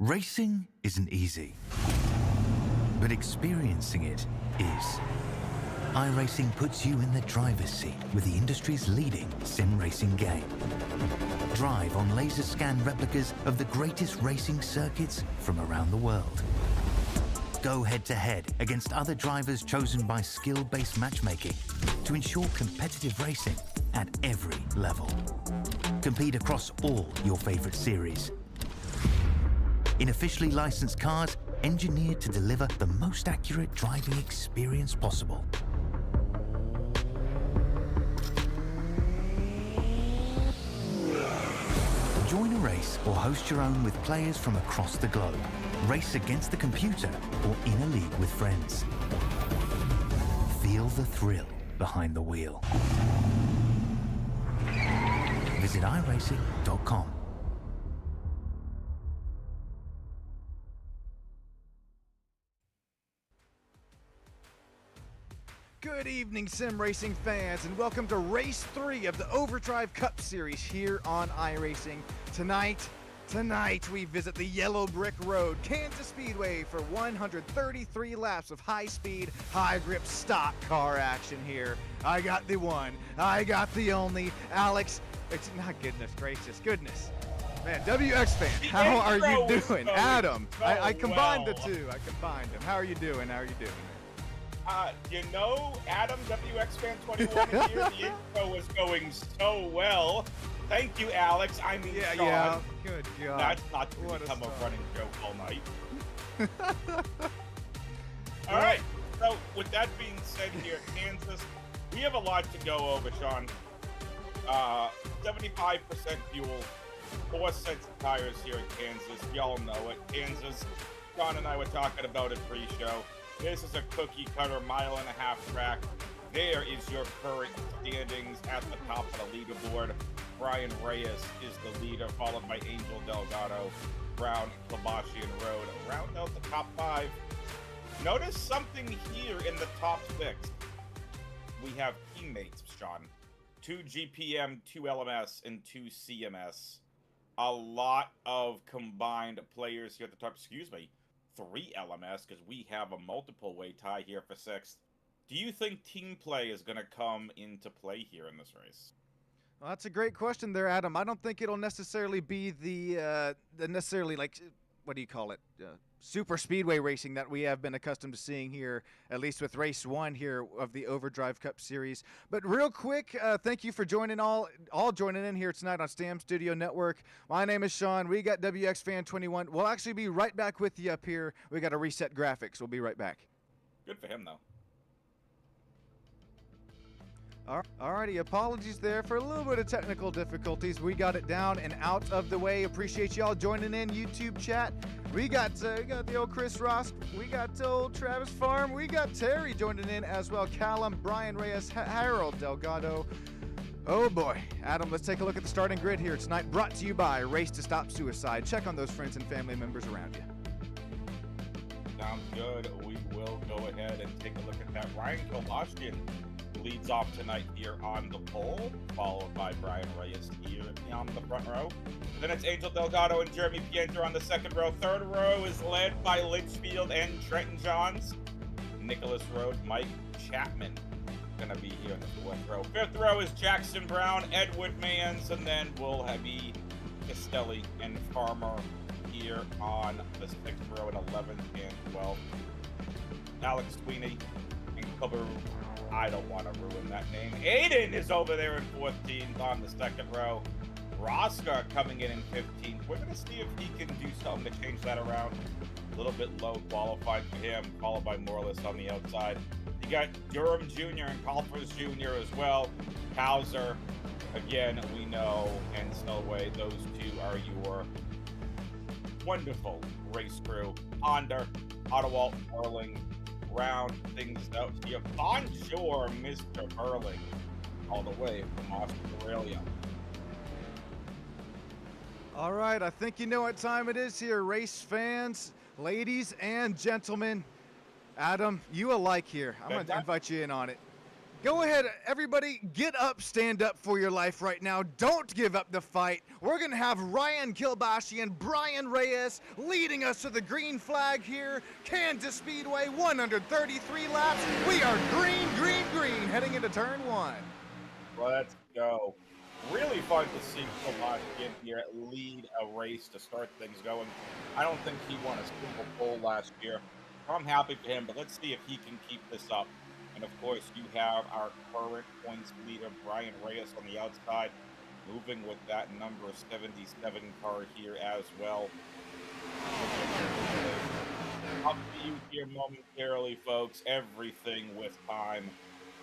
Racing isn't easy, but experiencing it is. iRacing puts you in the driver's seat with the industry's leading sim racing game. Drive on laser scan replicas of the greatest racing circuits from around the world. Go head-to-head against other drivers chosen by skill-based matchmaking to ensure competitive racing at every level. Compete across all your favorite series. In officially licensed cars, engineered to deliver the most accurate driving experience possible. Join a race or host your own with players from across the globe. Race against the computer or in a league with friends. Feel the thrill behind the wheel. Visit iRacing.com. Good evening, sim racing fans, and welcome to Race 3 of the Overdrive Cup Series here on iRacing. Tonight we visit the Yellow Brick Road, Kansas Speedway for 133 laps of high-speed, high-grip stock car action here. I got the one, I got the only, Alex. It's not goodness gracious, goodness. Man, WX fan, how are you doing? Adam, I combined the two. I combined them. How are you doing? Adam, WX Fan 21 here, the intro was going so well. Thank you, Alex. I mean, Sean. Yeah, good God. That's not to become a running joke all night. All right, so with that being said here, Kansas, we have a lot to go over, Sean. 75% fuel, 4 sets of tires here in Kansas. Y'all know it. Kansas, Sean and I were talking about it pre-show. This is a cookie-cutter mile-and-a-half track. There is your current standings at the top of the leaderboard. Brian Reyes is the leader, followed by Angel Delgado, Brown, Labashian Road. Round out the top 5. Notice something here in the top 6. We have teammates, Sean. 2 GPM, 2 LMS, and 2 CMS. A lot of combined players here at the top. 3 LMS, because we have a multiple way tie here for 6th. Do you think team play is going to come into play here in this race? Well, that's a great question there, Adam. I don't think it'll necessarily be the necessarily like, what do you call it? Super speedway racing that we have been accustomed to seeing here, at least with race 1 here of the Overdrive Cup Series. But real quick, thank you for joining all joining in here tonight on Stam Studio Network. My name is Sean. We got WX Fan 21. We'll actually be right back with you up here. We got to reset graphics. We'll be right back. Good for him, though. Alrighty, apologies there for a little bit of technical difficulties. We got it down and out of the way. Appreciate y'all joining in YouTube chat. We got the old Chris Ross. We got old Travis Farm. We got Terry joining in as well. Callum, Brian Reyes, Harold Delgado. Oh boy, Adam, let's take a look at the starting grid here tonight. Brought to you by Race to Stop Suicide. Check on those friends and family members around you. Sounds good. We will go ahead and take a look at that. Ryan Kolashkin leads off tonight here on the pole, followed by Brian Reyes here on the front row. Then it's Angel Delgado and Jeremy Pienter on the second row. Third row is led by Litzfield and Trenton Johns. Nicholas Road, Mike Chapman gonna be here in the fourth row. Fifth row is Jackson Brown, Edward Mans, and then we'll have Castelli and Farmer here on the sixth row at 11th and 12th. Alex Sweeney and Kubaru. I don't want to ruin that name. Aiden is over there in 14th on the second row. Rosca coming in 15th. We're going to see if he can do something to change that around. A little bit low qualified for him, followed by Morlis on the outside. You got Durham Jr. and Colfers Jr. as well. Hauser, again, we know, and Snowway. Those two are your wonderful race crew. Honda, Ottawalt, Erling, round things out here. Bonjour, Mr. Hurling, all the way from Australia. All right, I think you know what time it is here, race fans, ladies and gentlemen. Adam, you alike here. I'm going to invite you in on it. Go ahead, everybody, get up, stand up for your life right now. Don't give up the fight. We're going to have Ryan Kilbashi and Brian Reyes leading us to the green flag here. Kansas Speedway, 133 laps. We are green, green, green, heading into turn one. Let's go. Really fun to see Kilbashi here lead a race to start things going. I don't think he won a single pole last year. I'm happy for him, but let's see if he can keep this up. And of course, you have our current points leader, Brian Reyes, on the outside, moving with that number 77 car here as well. Up to you here momentarily, folks. Everything with time.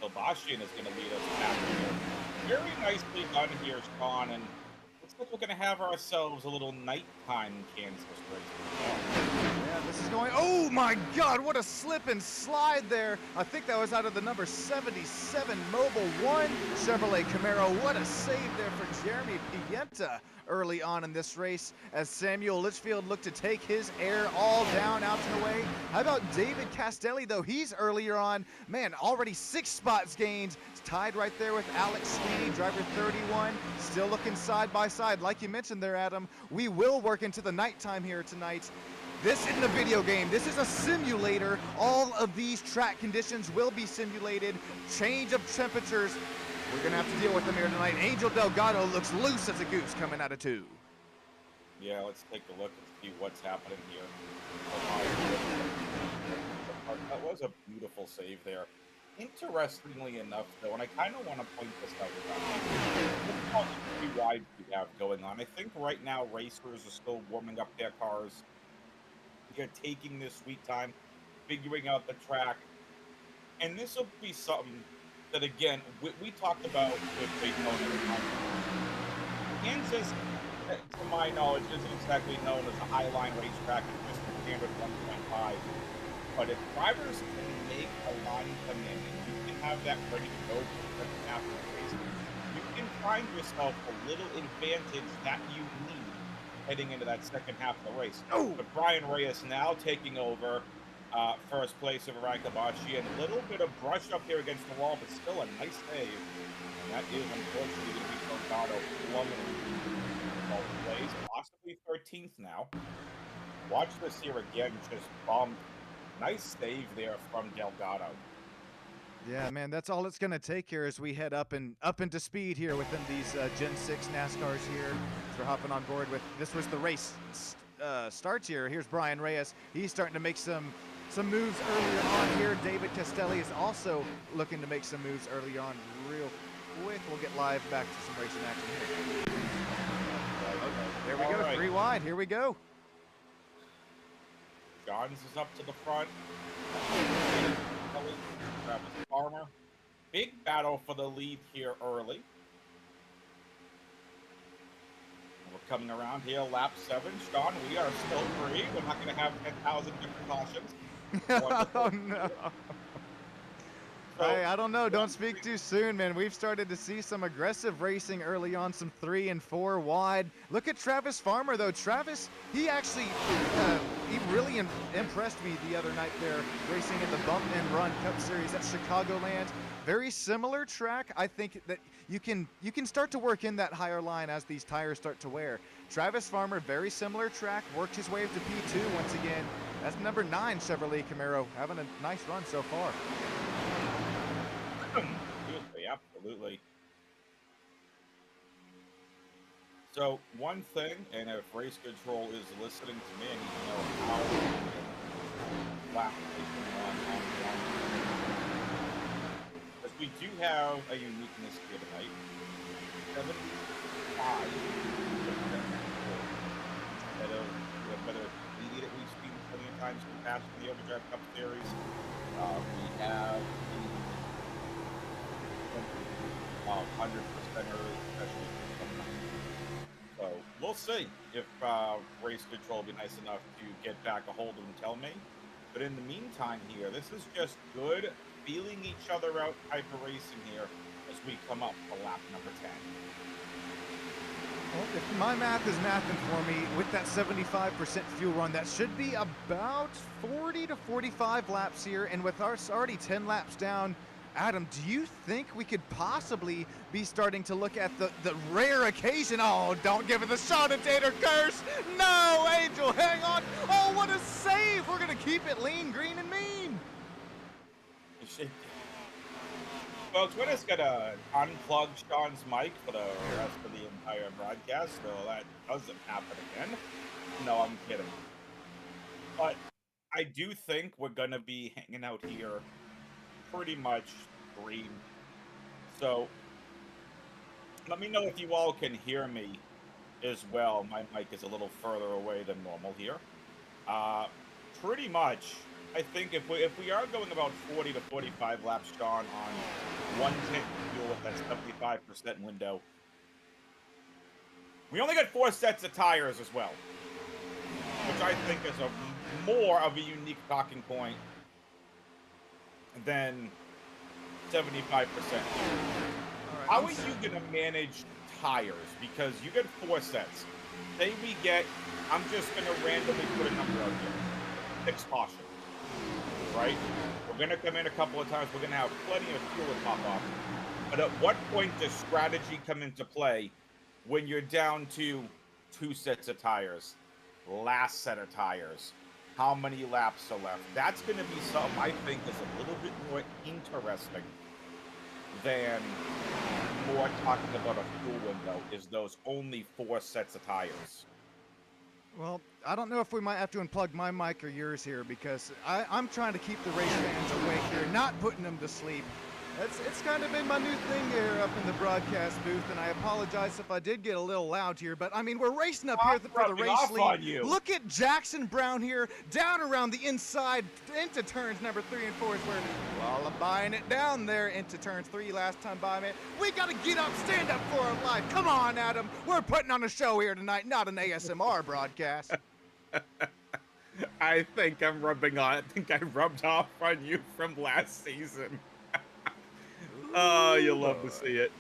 Kilbashi is going to lead us back here. Very nicely done here, Sean. And looks like we're going to have ourselves a little nighttime Kansas race. Yeah, this is going, oh my God, what a slip and slide there. I think that was out of the number 77 Mobile 1 Chevrolet Camaro. What a save there for Jeremy Pienta early on in this race as Samuel Litzfield looked to take his air all down out and away. How about David Castelli, though? He's earlier on. Man, already 6 spots gained. It's tied right there with Alex Sweeney, driver 31. Still looking side by side. Like you mentioned there, Adam, we will work into the nighttime here tonight. This isn't a video game. This is a simulator. All of these track conditions will be simulated. Change of temperatures. We're going to have to deal with them here tonight. Angel Delgado looks loose as a goose coming out of 2. Yeah, let's take a look and see what's happening here. That was a beautiful save there. Interestingly enough, though, and I kind of want to point this out, look how wide we have going on. I think right now racers are still warming up their cars. They're taking this sweet time, figuring out the track. And this will be something that, again, we talked about with Daytona. Kansas, to my knowledge, isn't exactly known as a high-line racetrack. It's just a standard 1.5. But if drivers can make a line come in and you can have that ready to go for the second half of the race, you can find yourself a little advantage that you need heading into that second half of the race. Oh. But Brian Reyes now taking over first place of Ryan Kilbashi, and a little bit of brush up here against the wall, but still a nice save. And that is unfortunately going to be Delgado plummeting all the ways, possibly 13th now. Watch this here again, just bumped. Nice save there from Delgado. Yeah, man, that's all it's going to take here as we head up into speed here within these Gen 6 NASCARs here. We're hopping on board with, this was the race starts here. Here's Brian Reyes. He's starting to make some moves earlier on here. David Castelli is also looking to make some moves early on real quick. We'll get live back to some racing action here. There we go, 3 wide. Here we go. Johns is up to the front. Travis Farmer. Big battle for the lead here early. We're coming around here, lap 7. Sean, we are still free. We're not going to have 10,000 different cautions. Oh, no. Hey, I don't know. Don't speak too soon, man. We've started to see some aggressive racing early on, some 3 and 4 wide. Look at Travis Farmer, though. Travis, he actually he really impressed me the other night there, racing in the Bump and Run Cup Series at Chicagoland. Very similar track. I think that you can start to work in that higher line as these tires start to wear. Travis Farmer, very similar track, worked his way up to P2 once again. That's number 9 Chevrolet Camaro, having a nice run so far. Absolutely. So one thing, and if race control is listening to me, I need to know how lap because we do have a uniqueness here tonight. 75 instead of whether it's 80 that we've seen plenty of times in the past in the Overdrive Cup Series. We have 100%ers, especially. So we'll see if race control will be nice enough to get back a hold of and tell me. But in the meantime here, this is just good feeling each other out type of racing here as we come up to lap number 10. Well, if my math is mathing for me, with that 75% fuel run, that should be about 40 to 45 laps here. And with us already 10 laps down, Adam, do you think we could possibly be starting to look at the rare occasion? Oh, don't give it the Shawn and Tater curse! No, Angel, hang on! Oh, what a save! We're gonna keep it lean, green, and mean! Folks, we're just gonna unplug Sean's mic for the rest of the entire broadcast, so that doesn't happen again. No, I'm kidding. But I do think we're gonna be hanging out here pretty much green. So let me know if you all can hear me as well. My mic is a little further away than normal here. Pretty much, I think if we are going about 40 to 45 laps, Sean, on one tank fuel with that 75% window, we only got 4 sets of tires as well, which I think is more of a unique talking point than 75%. How are you going to manage tires? Because you get 4 sets. Say we get, I'm just going to randomly put a number out here. 6 caution. Right? We're going to come in a couple of times. We're going to have plenty of fuel to pop off. But at what point does strategy come into play when you're down to 2 sets of tires? Last set of tires. How many laps are left? That's going to be something I think is a little bit more interesting than more talking about a fuel window, is those only 4 sets of tires. Well, I don't know if we might have to unplug my mic or yours here, because I'm trying to keep the race fans awake here, not putting them to sleep. It's kind of been my new thing here up in the broadcast booth, and I apologize if I did get a little loud here, but I mean, we're racing up here for the race lead. Look at Jackson Brown here, down around the inside, into turns number 3 and 4 is where, well, I'm buying it down there into turns 3 last time by, man. We got to get up, stand up for our life. Come on, Adam. We're putting on a show here tonight, not an ASMR broadcast. I think I'm rubbing on. I think I rubbed off on you from last season. Oh, you'll love to see it.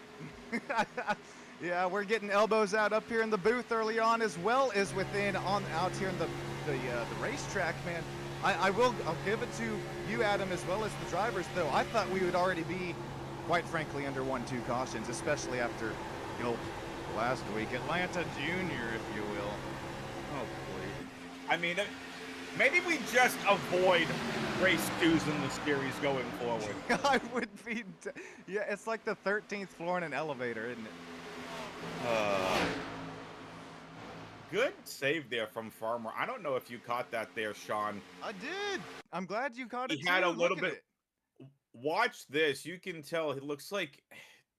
Yeah, we're getting elbows out up here in the booth early on, as well as within out here in the racetrack, man. I'll give it to you, Adam, as well as the drivers, though. I thought we would already be, quite frankly, under 1-2 cautions, especially after, last week, Atlanta Junior, if you will. Oh, please. I mean, maybe we just avoid race 2s in the series going forward. I would be, yeah, it's like the 13th floor in an elevator, isn't it? Good save there from Farmer. I don't know if you caught that there, Sean. I did. I'm glad you caught it. He had a little bit. Watch this. You can tell it looks like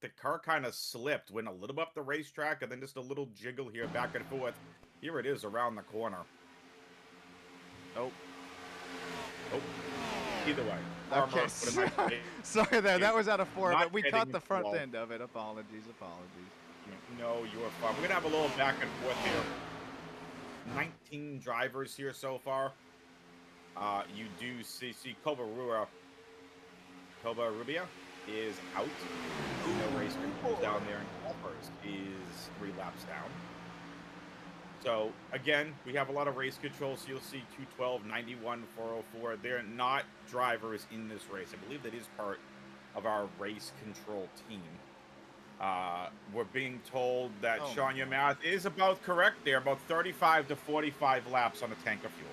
the car kind of slipped, went a little bit up the racetrack, and then just a little jiggle here back and forth. Here it is around the corner. Oh. Either way. Okay. Sorry there. That was out of 4, but we caught the front well. end of it. Apologies. No, you are fine. We're going to have a little back and forth here. 19 drivers here so far. You do see Covarrubias is out. No race controls down there, and Calpers is 3 laps down. So, again, we have a lot of race controls. So you'll see 212, 91, 404. They're not drivers in this race. I believe that is part of our race control team. We're being told that, Sean, your math is about correct there. About 35 to 45 laps on a tank of fuel.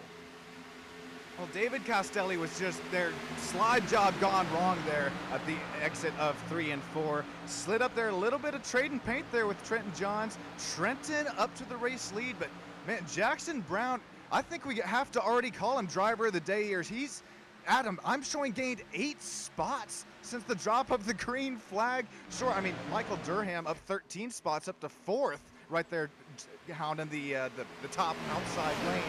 Well, David Castelli was just their slide job gone wrong there at the exit of 3 and 4. Slid up there, a little bit of trade and paint there with Trenton Johns. Trenton up to the race lead, but man, Jackson Brown, I think we have to already call him driver of the day here. Adam, I'm showing gained 8 spots since the drop of the green flag. Sure, I mean, Michael Durham up 13 spots up to 4th right there, hounding the top outside lane.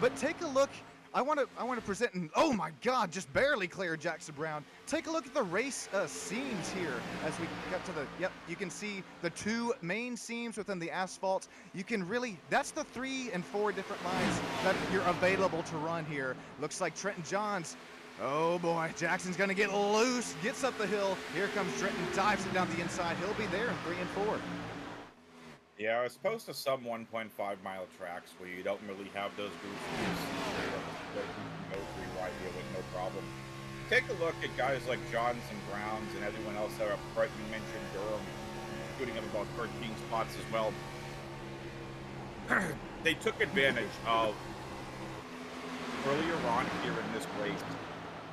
But take a look. I want to present, and oh my God, just barely cleared Jackson Brown. Take a look at the race seams here as we get to you can see the 2 main seams within the asphalt. You can really, that's the 3 and 4 different lines that you're available to run here. Looks like Trenton Johns, oh boy, Jackson's gonna get loose, gets up the hill. Here comes Trenton, dives it down the inside. He'll be there in 3 and 4. Yeah, as opposed to some 1.5 mile tracks where you don't really have those goofs, that you can go 3 wide here with no problem. take a look at guys like Johns and Browns and everyone else that are up front, you mentioned Durham shooting up about 13 spots as well. They took advantage of earlier on here in this race,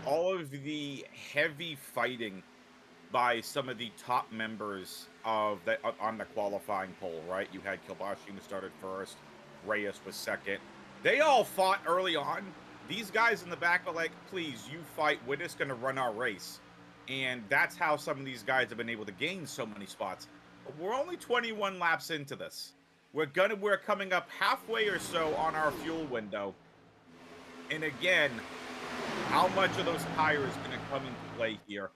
all of the heavy fighting by some of the top members of that on the qualifying poll, right? You had Kilbashi who started first, Reyes was second. They all fought early on. These guys in the back are like, please, you fight. We're just going to run our race. And that's how some of these guys have been able to gain so many spots. But we're only 21 laps into this. We're coming up halfway or so on our fuel window. And again, how much of those tires going to come into play here?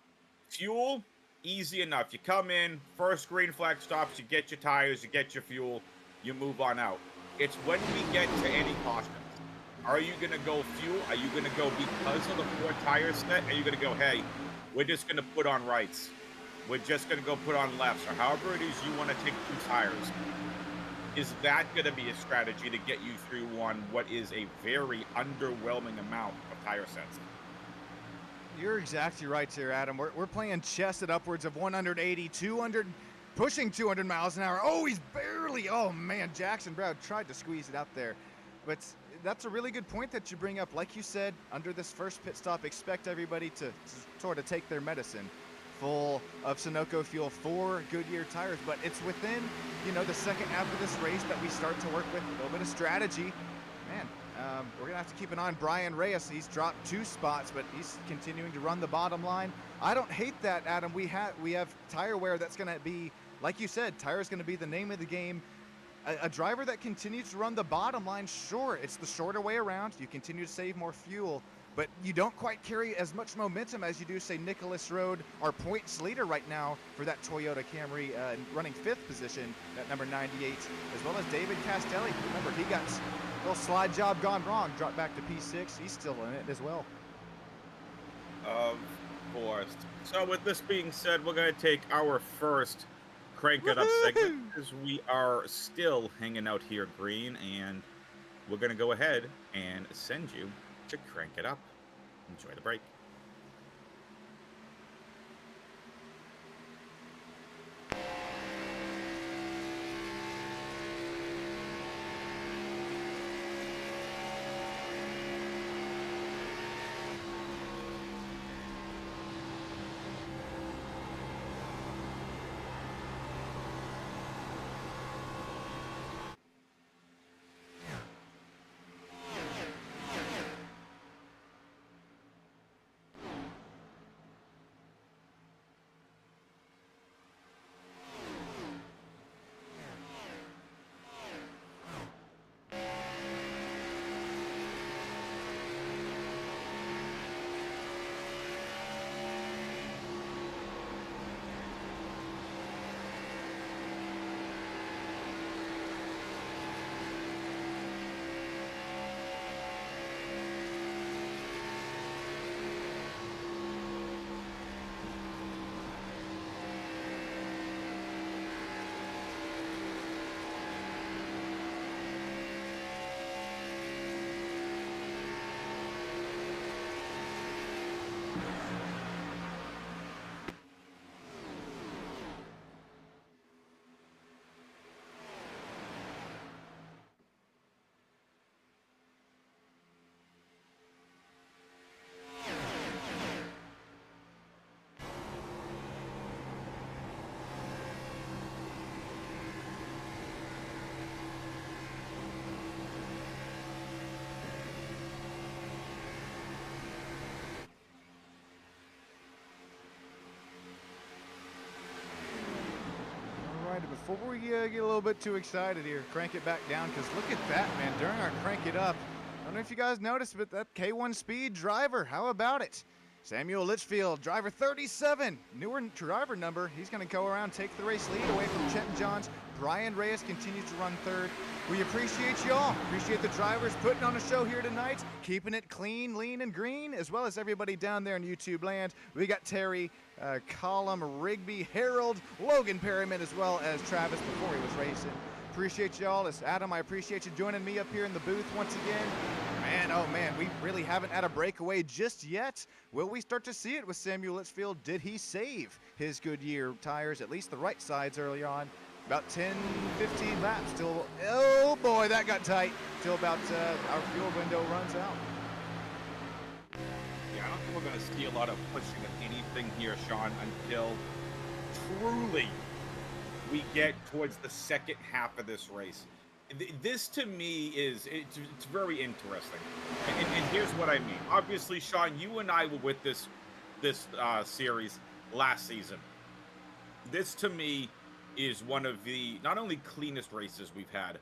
Fuel, easy enough. You come in, first green flag stops, you get your tires, you get your fuel, you move on out. It's when we get to any cautions. Are you going to go fuel? Are you going to go because of the 4 tire set? Are you going to go, hey, we're just going to put on rights. We're just going to go put on lefts, or however it is you want to take 2 tires. Is that going to be a strategy to get you through on what is a very underwhelming amount of tire sets? You're exactly right here, Adam. We're playing chess at upwards of 180, 200, pushing 200 miles an hour. Oh, he's barely. Oh, man, Jackson Brown tried to squeeze it out there. But that's a really good point that you bring up. Like you said, under this first pit stop, expect everybody to sort of take their medicine. Full of Sunoco fuel, 4 Goodyear tires, but it's within, the second half of this race that we start to work with a little bit of strategy. Man, we're gonna have to keep an eye on Brian Reyes. He's dropped 2 spots, but he's continuing to run the bottom line. I don't hate that, Adam. We have tire wear that's gonna be, like you said, tire is gonna be the name of the game. A driver that continues to run the bottom line, sure, it's the shorter way around. You continue to save more fuel, but you don't quite carry as much momentum as you do, say, Nicholas Road, our points leader right now for that Toyota Camry, running 5th position at number 98, as well as David Castelli. Remember, he got a little slide job gone wrong, dropped back to P6. He's still in it as well. Of course. So with this being said, we're going to take our first Crank It Up segment, because we are still hanging out here green, and we're going to go ahead and send you to Crank It Up. Enjoy the break. Before we get a little bit too excited here, crank it back down, because look at that, man. During our crank it up, I don't know if you guys noticed, but that K1 Speed driver, how about it? Samuel Litzfield, driver 37, newer driver number. He's going to go around, take the race lead away from Chet and Johns. Brian Reyes continues to run 3rd. We appreciate y'all. Appreciate the drivers putting on a show here tonight, keeping it clean, lean, and green, as well as everybody down there in YouTube land. We got Terry, Colum, Rigby, Harold, Logan Perryman, as well as Travis before he was racing. Appreciate y'all. It's Adam. I appreciate you joining me up here in the booth once again. Man, oh man, we really haven't had a breakaway just yet. Will we start to see it with Samuel Litzfield? Did he save his Goodyear tires, at least the right sides early on? About 10, 15 laps till, oh boy, that got tight, till about our fuel window runs out. Yeah, I don't think we're going to see a lot of pushing of anything here, Sean, until truly we get towards the second half of this race. This to me is it's very interesting, and here's what I mean. Obviously, Sean, you and I were with this series last season. This to me is one of the not only cleanest races we've had,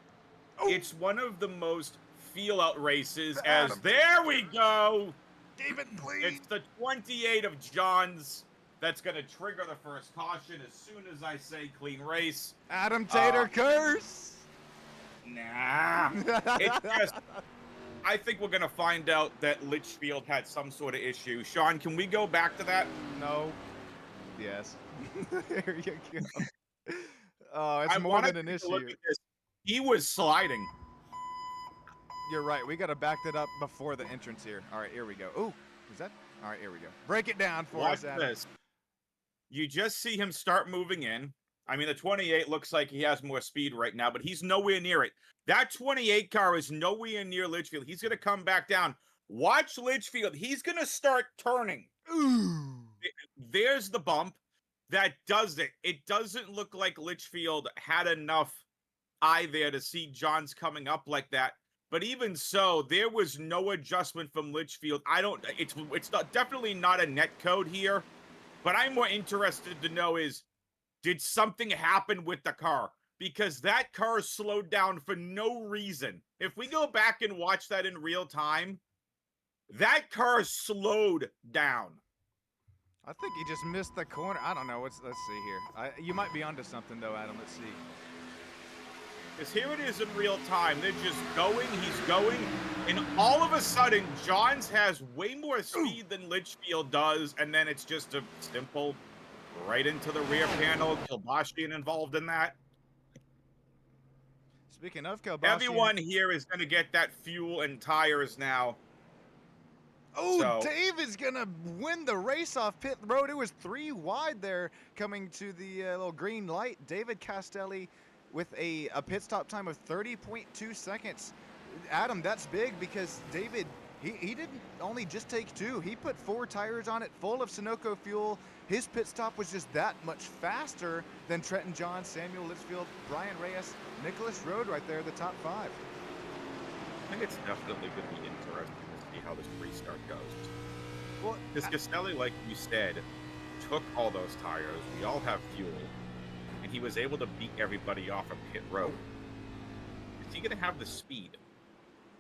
it's one of the most feel out races. As there we go, David, please. It's the 28 of John's that's going to trigger the first caution as soon as I say clean race. Adam Tater curse. Nah. It's just, I think we're going to find out that Litzfield had some sort of issue. Sean, can we go back to that? No. Yes. There you go. Oh, it's more than an issue. Look at this. He was sliding. You're right. We got to back that up before the entrance here. All right, here we go. Ooh, is that? All right, here we go. Break it down for us, Adam. Watch this. You just see him start moving in. I mean, the 28 looks like he has more speed right now, but he's nowhere near it. That 28 car is nowhere near Litzfield. He's going to come back down. Watch Litzfield. He's going to start turning. Ooh. There's the bump. That does it. It doesn't look like Litzfield had enough eye there to see John's coming up like that. But even so, there was no adjustment from Litzfield. It's not, definitely not a net code here. But I'm more interested to know is, did something happen with the car? Because that car slowed down for no reason. If we go back and watch that in real time, that car slowed down. I think he just missed the corner. I don't know. Let's see here. You might be onto something, though, Adam. Let's see. Because here it is in real time. They're just going. He's going. And all of a sudden, Johns has way more speed than Litzfield does. And then it's just a simple right into the rear panel. Kilbashian involved in that. Speaking of Kilbashian. Everyone here is going to get that fuel and tires now. Oh, so David's going to win the race off pit road. It was 3 wide there coming to the little green light. David Castelli with a pit stop time of 30.2 seconds. Adam, that's big because David, he didn't only just take 2. He put 4 tires on it full of Sunoco fuel. His pit stop was just that much faster than Trenton John, Samuel Litzfield, Brian Reyes, Nicholas Rode right there, the top 5. I think it's definitely going to be interesting to see how this restart goes. Well, because Castelli, like you said, took all those tires. We all have fuel. And he was able to beat everybody off of pit road. Is he going to have the speed?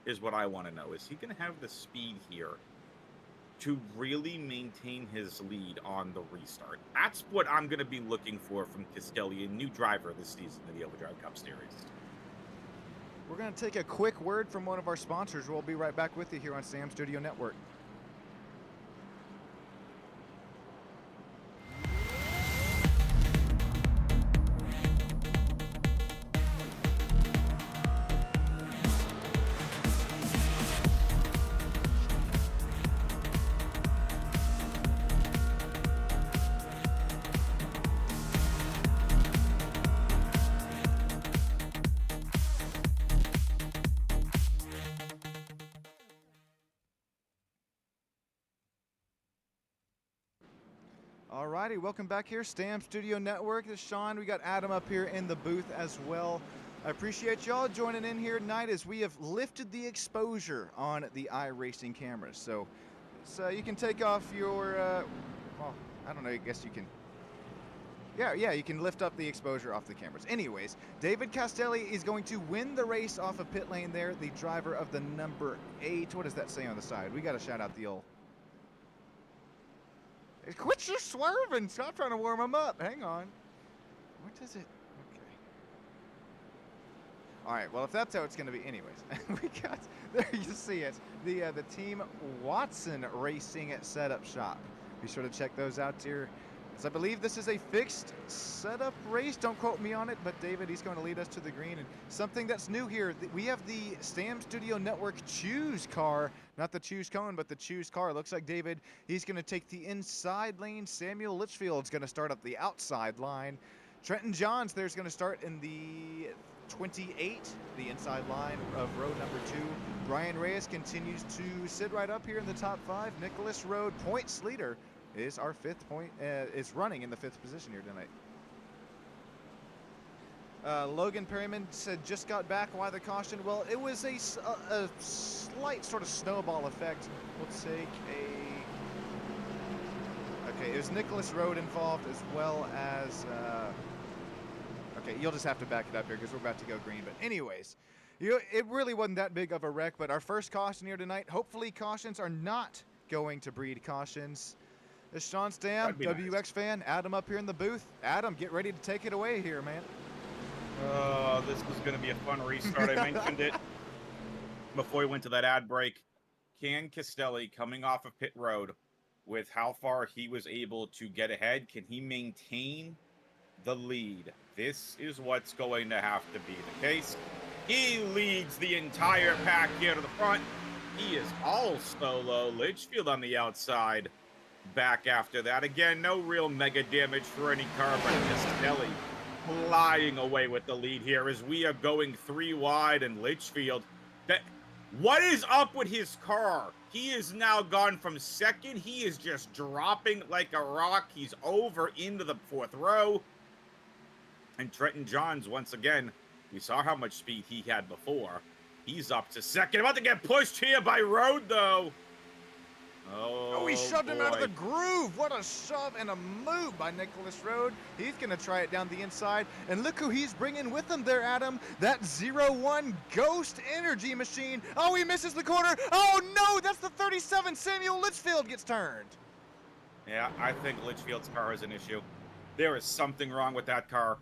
Is what I want to know. Is he going to have the speed here to really maintain his lead on the restart? That's what I'm going to be looking for from Castelli, a new driver this season in the Overdrive Cup Series. We're going to take a quick word from one of our sponsors. We'll be right back with you here on Sam Studio Network. Alrighty, welcome back here, Stam Studio Network. This is Sean. We got Adam up here in the booth as well. I appreciate y'all joining in here tonight as we have lifted the exposure on the iRacing cameras. So you can take off your, well, I don't know, I guess you can. Yeah, you can lift up the exposure off the cameras. Anyways, David Castelli is going to win the race off of pit lane there, the driver of the number 8. What does that say on the side? We got to shout out the old. Quit your swerving. Stop trying to warm them up. Hang on. What does it? Okay. All right. Well, if that's how it's going to be, anyways, we got there. You see it. The Team Watson Racing Setup Shop. Be sure to check those out here. So I believe this is a fixed setup race. Don't quote me on it, but David, he's going to lead us to the green. And something that's new here, we have the Stam Studio Network Choose car, not the Choose Cone, but the Choose car. Looks like David, he's going to take the inside lane. Samuel Litchfield's going to start up the outside line. Trenton Johns there's going to start in the 28, the inside line of row number 2. Brian Reyes continues to sit right up here in the top 5. Nicholas Road, points leader, is our 5th point, is running in the 5th position here tonight. Logan Perryman said just got back. Why the caution? Well, it was a slight sort of snowball effect. We'll take okay, it was Nicholas Road involved as well as, okay, you'll just have to back it up here because we're about to go green. But anyways, it really wasn't that big of a wreck, but our first caution here tonight, hopefully cautions are not going to breed cautions. This is Sean Stam, WX nice. Fan. Adam up here in the booth. Adam, get ready to take it away here, man. This was going to be a fun restart. I mentioned it before we went to that ad break. Can Castelli, coming off of pit road, with how far he was able to get ahead, can he maintain the lead? This is what's going to have to be the case. He leads the entire pack here to the front. He is all solo. Litzfield on the outside. Back after that. Again, no real mega damage for any car, but Castelli flying away with the lead here as we are going 3 wide, and Litzfield. What is up with his car? He is now gone from 2nd. He is just dropping like a rock. He's over into the 4th row. And Trenton Johns, once again, we saw how much speed he had before. He's up to 2nd. About to get pushed here by Road, though. Oh, he shoved him out of the groove. What a shove and a move by Nicholas Road. He's going to try it down the inside. And look who he's bringing with him there, Adam. That 0-1 Ghost Energy Machine. Oh, he misses the corner. Oh, no, that's the 37. Samuel Litchfield gets turned. Yeah, I think Litchfield's car is an issue. There is something wrong with that car.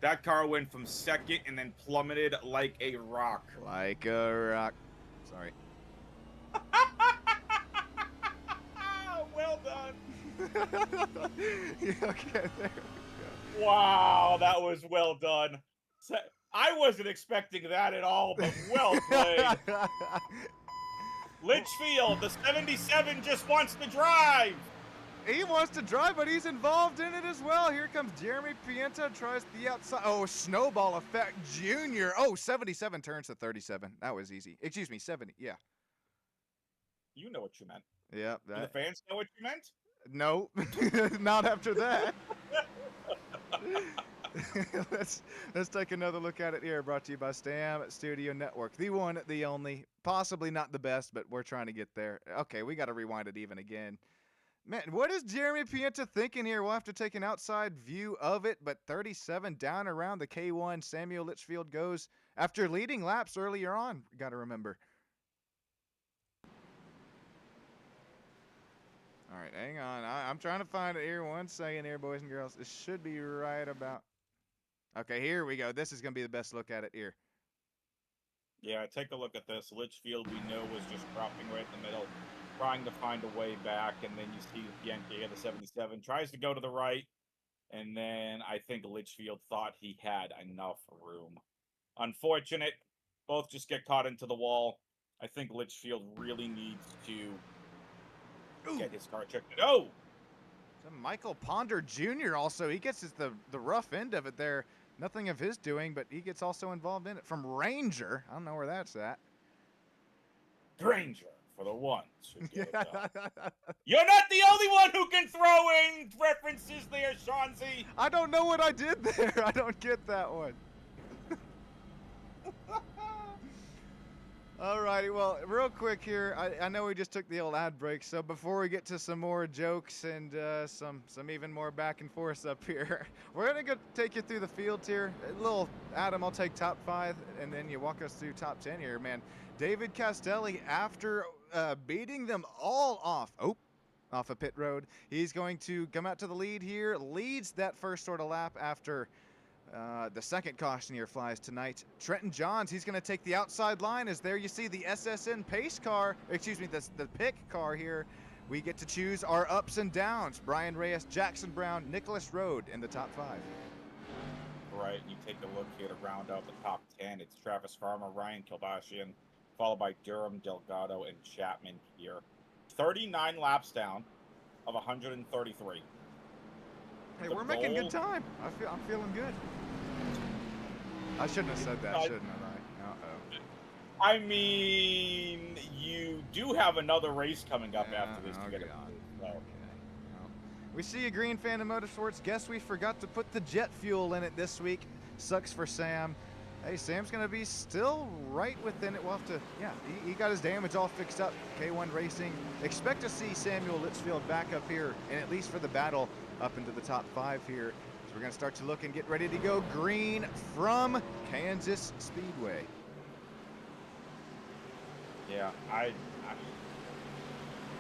That car went from 2nd and then plummeted like a rock. Like a rock. Sorry. Well done. Okay, there we go. Wow, that was well done. I wasn't expecting that at all, but well played. Litzfield, the 77, just wants to drive. He wants to drive, but he's involved in it as well. Here comes Jeremy Pienta, tries the outside. Oh, snowball effect, Junior. Oh, 77 turns to 37. That was easy. Excuse me, 70. Yeah. You know what you meant. Yeah. Do the fans know what you meant? No, not after that. Let's take another look at it here. Brought to you by Stam Studio Network. The one, the only, possibly not the best, but we're trying to get there. Okay, we got to rewind it even again. Man, what is Jeremy Pienta thinking here? We'll have to take an outside view of it, but 37 down around the K1. Samuel Litchfield goes after leading laps earlier on. Got to remember. All right, hang on. I'm trying to find it here. 1 second here, boys and girls. This should be right about. Okay, here we go. This is going to be the best look at it here. Yeah, take a look at this. Litzfield, we know, was just dropping right in the middle, trying to find a way back, and then you see Bianchi at the 77, tries to go to the right, and then I think Litzfield thought he had enough room. Unfortunate. Both just get caught into the wall. I think Litzfield really needs to get his car checked. Oh! So Michael Ponder Jr. also, he gets the rough end of it there. Nothing of his doing, but he gets also involved in it. From Ranger, I don't know where that's at. Granger for the ones who get it done. You're not the only one who can throw in references there, Chauncey. I don't know what I did there. I don't get that one. Alrighty, well, real quick here, I know we just took the old ad break, so before we get to some more jokes and some even more back and forth up here, we're going to go take you through the fields here. A little, Adam, I'll take top 5, and then you walk us through top 10 here, man. David Castelli, after beating them all off of pit road, he's going to come out to the lead here, leads that first sort of lap after the second caution here flies tonight. Trenton Johns, he's going to take the outside line as there you see the SSN pace car, excuse me, the pick car here we get to choose our ups and downs. Brian Reyes, Jackson Brown, Nicholas Rode in the top 5. Right, you take a look here to round out the top 10. It's Travis Farmer, Ryan Kilbashian, followed by Durham, Delgado, and Chapman here. 39 laps down of 133. Hey, we're making good time. I'm feeling good. I shouldn't have said that, shouldn't I? Uh-oh. I mean, you do have another race coming up after this. We see a green fan of motorsports. Guess we forgot to put the jet fuel in it this week. Sucks for Sam. Hey, Sam's going to be still right within it. We'll have to, he got his damage all fixed up. K1 Racing. Expect to see Samuel Litzfield back up here, and at least for the battle, up into the top 5 here. So we're going to start to look and get ready to go green from Kansas Speedway. Yeah,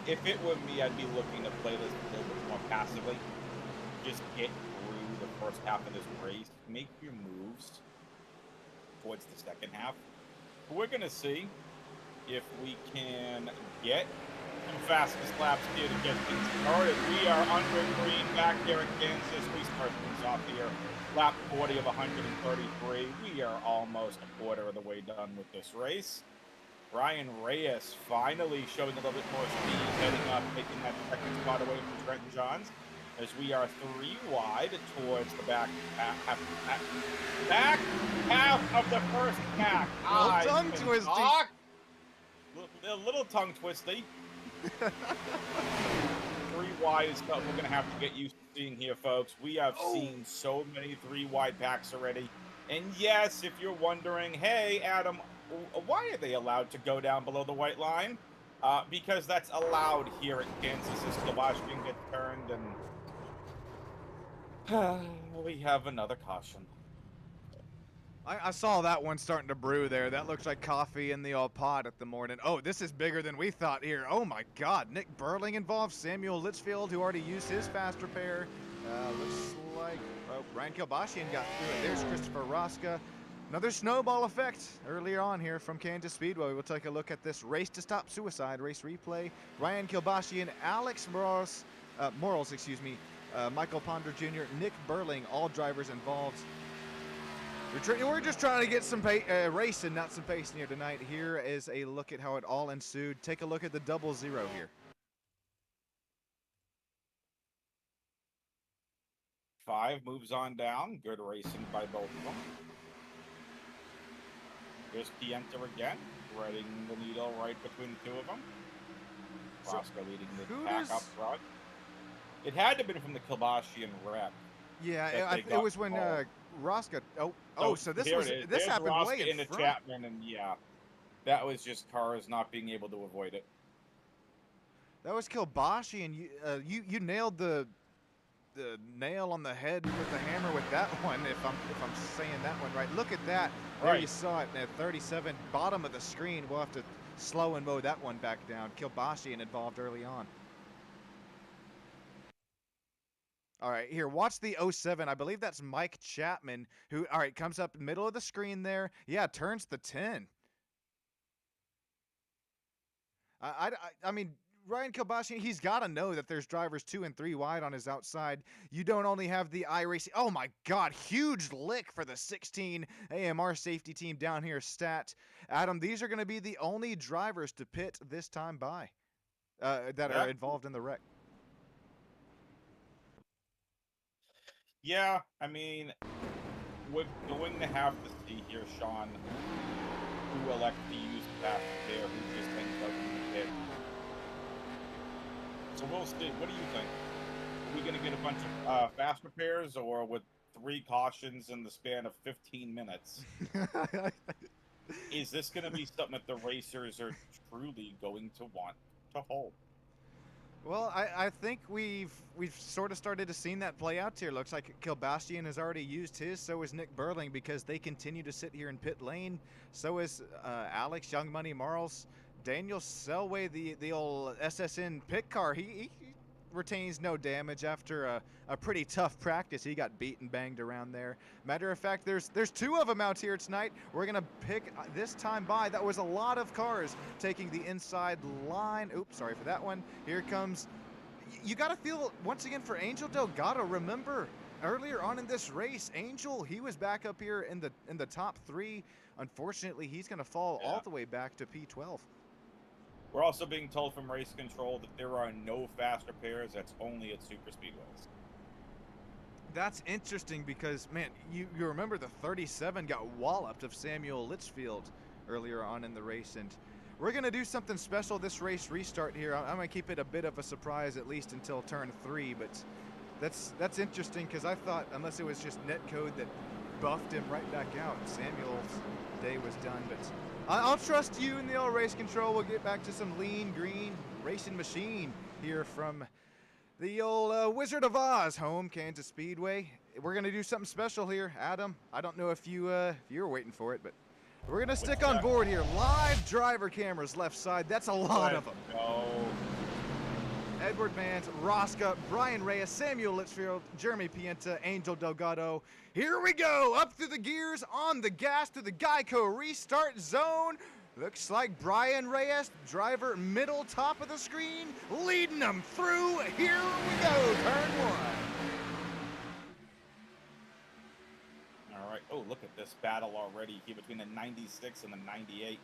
if it were me, I'd be looking to play this a little bit more passively. Just get through the first half of this race, make your moves towards the second half. But we're going to see if we can get some fastest laps here to get things started. We are under green back here in Kansas. We start things off here. Lap 40 of 133. We are almost a quarter of the way done with this race. Brian Reyes finally showing a little bit more speed, heading up, taking that second spot away from Trenton Johns, as we are 3 wide towards the back half of the first pack. Tongue twisty. A little tongue twisty. 3 wide is what we're going to have to get used to seeing here, folks. We have seen so many 3 wide packs already. And yes, if you're wondering, hey, Adam, why are they allowed to go down below the white line? Because that's allowed here at Kansas as Kilbashian gets turned, and we have another caution. I saw that one starting to brew there. That looks like coffee in the old pot at the morning. Oh, this is bigger than we thought here. Oh my God, Nick Burling involved. Samuel Litzfield, who already used his fast repair. Looks like Ryan Kilbashian got through it. There's Christopher Rosca. Another snowball effect earlier on here from Kansas Speedway. We'll take a look at this race to stop suicide race replay. Ryan Kilbashian, Alex Morals, Michael Ponder Jr., Nick Burling, all drivers involved. We're just trying to get some racing, not some pacing here tonight. Here is a look at how it all ensued. Take a look at the 0-0 here. 5 moves on down. Good racing by both of them. Here's Pienter again, threading the needle right between the 2 of them. Roscoe leading the pack up front. It had to have been from the Kilbashian wreck. Yeah, it was when Roscoe. So this happened Roscoe way in into front. Chapman, and that was just cars not being able to avoid it. That was Kilbashian. You nailed the nail on the head with the hammer with that one, if I'm saying that one right. Look at that. There you saw it at 37, bottom of the screen. We'll have to slow and mow that one back down. Kilbashian involved early on. All right, here, watch the 07. I believe that's Mike Chapman, who, all right, comes up middle of the screen there. Yeah, turns the 10. I mean, Ryan Kilbashian, he's got to know that there's drivers 2 and 3 wide on his outside. You don't only have the iRacing. Oh, my God. Huge lick for the 16 AMR safety team down here, Stat. Adam, these are going to be the only drivers to pit this time by that are involved in the wreck. Yeah, I mean, we're going to have to see here, Sean, who elects to use the fast repair, who just ends up in the pit. So we'll see. What do you think? Are we going to get a bunch of fast repairs, or with 3 cautions in the span of 15 minutes? Is this going to be something that the racers are truly going to want to hold? Well, I think we've sort of started to see that play out here. Looks like Kilbashian has already used his. So is Nick Burling, because they continue to sit here in pit lane. So is Alex Young Money Marls. Daniel Selway, the old SSN pit car. retains no damage after a pretty tough practice. He got beat and banged around there. Matter of fact, there's two of them out here tonight. We're gonna pick this time by. That was a lot of cars taking the inside line. Oops, sorry for that one. Here comes. You got to feel once again for Angel Delgado. Remember earlier on in this race, Angel, he was back up here in the top 3. Unfortunately, he's gonna fall all the way back to P12. We're also being told from race control that there are no fast repairs. That's only at super speedways. That's interesting because, man, you remember the 37 got walloped of Samuel Litzfield earlier on in the race, and we're going to do something special this race restart here. I'm going to keep it a bit of a surprise at least until turn 3, but that's interesting because I thought unless it was just netcode that buffed him right back out, Samuel's day was done, but I'll trust you in the old race control. We'll get back to some lean green racing machine here from the old Wizard of Oz home, Kansas Speedway. We're going to do something special here, Adam. I don't know if you were waiting for it, but we're going to stick on board here. Live driver cameras left side. That's a lot of them. Go. Edward Mans, Rosca, Brian Reyes, Samuel Litzfield, Jeremy Pienta, Angel Delgado. Here we go, up through the gears, on the gas to the Geico restart zone. Looks like Brian Reyes, driver middle top of the screen, leading them through. Here we go, turn 1. All right. Oh, look at this battle already here between the 96 and the 98.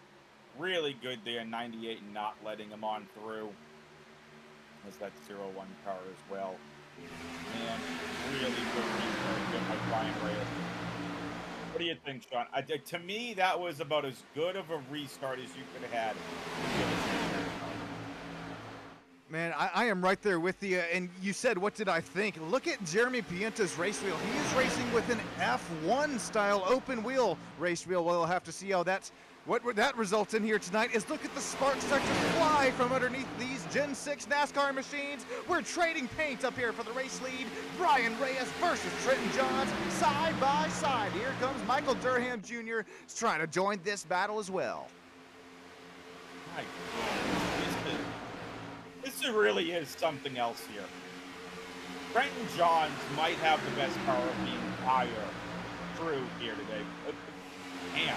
Really good there, 98 not letting him on through. As that 0-1 car as well. Man, really good restart by Brian Reyes. What do you think, Sean? To me, that was about as good of a restart as you could have had. Man, I am right there with you. And you said, what did I think? Look at Jeremy Pienta's race wheel. He is racing with an F1 style open wheel race wheel. We'll have to see how what that results in here tonight is look at the spark sector fly from underneath these Gen 6 NASCAR machines. We're trading paint up here for the race lead. Brian Reyes versus Trenton Johns side by side. Here comes Michael Durham Jr. He's trying to join this battle as well. My goodness. This really is something else here. Trenton Johns might have the best car of the entire crew here today. Man.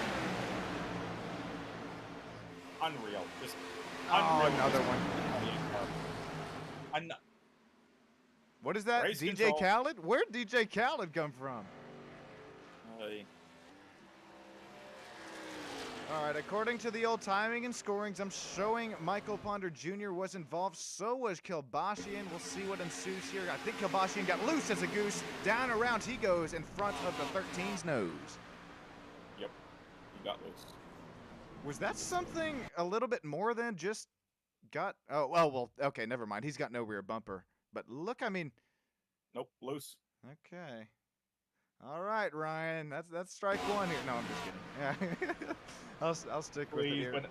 Unreal. Just unreal. Another one. What is that? Race DJ control. Khaled? Where'd DJ Khaled come from? All right, according to the old timing and scorings, I'm showing Michael Ponder Jr. was involved. So was Kilbashian. We'll see what ensues here. I think Kilbashian got loose as a goose. Down around he goes in front of the 13's nose. Yep, he got loose. Was that something a little bit more than just got... Oh, well, okay, never mind. He's got no rear bumper. But look, I mean... Nope, loose. Okay. All right, Ryan. That's strike 1 here. No, I'm just kidding. Yeah. I'll stick with it here.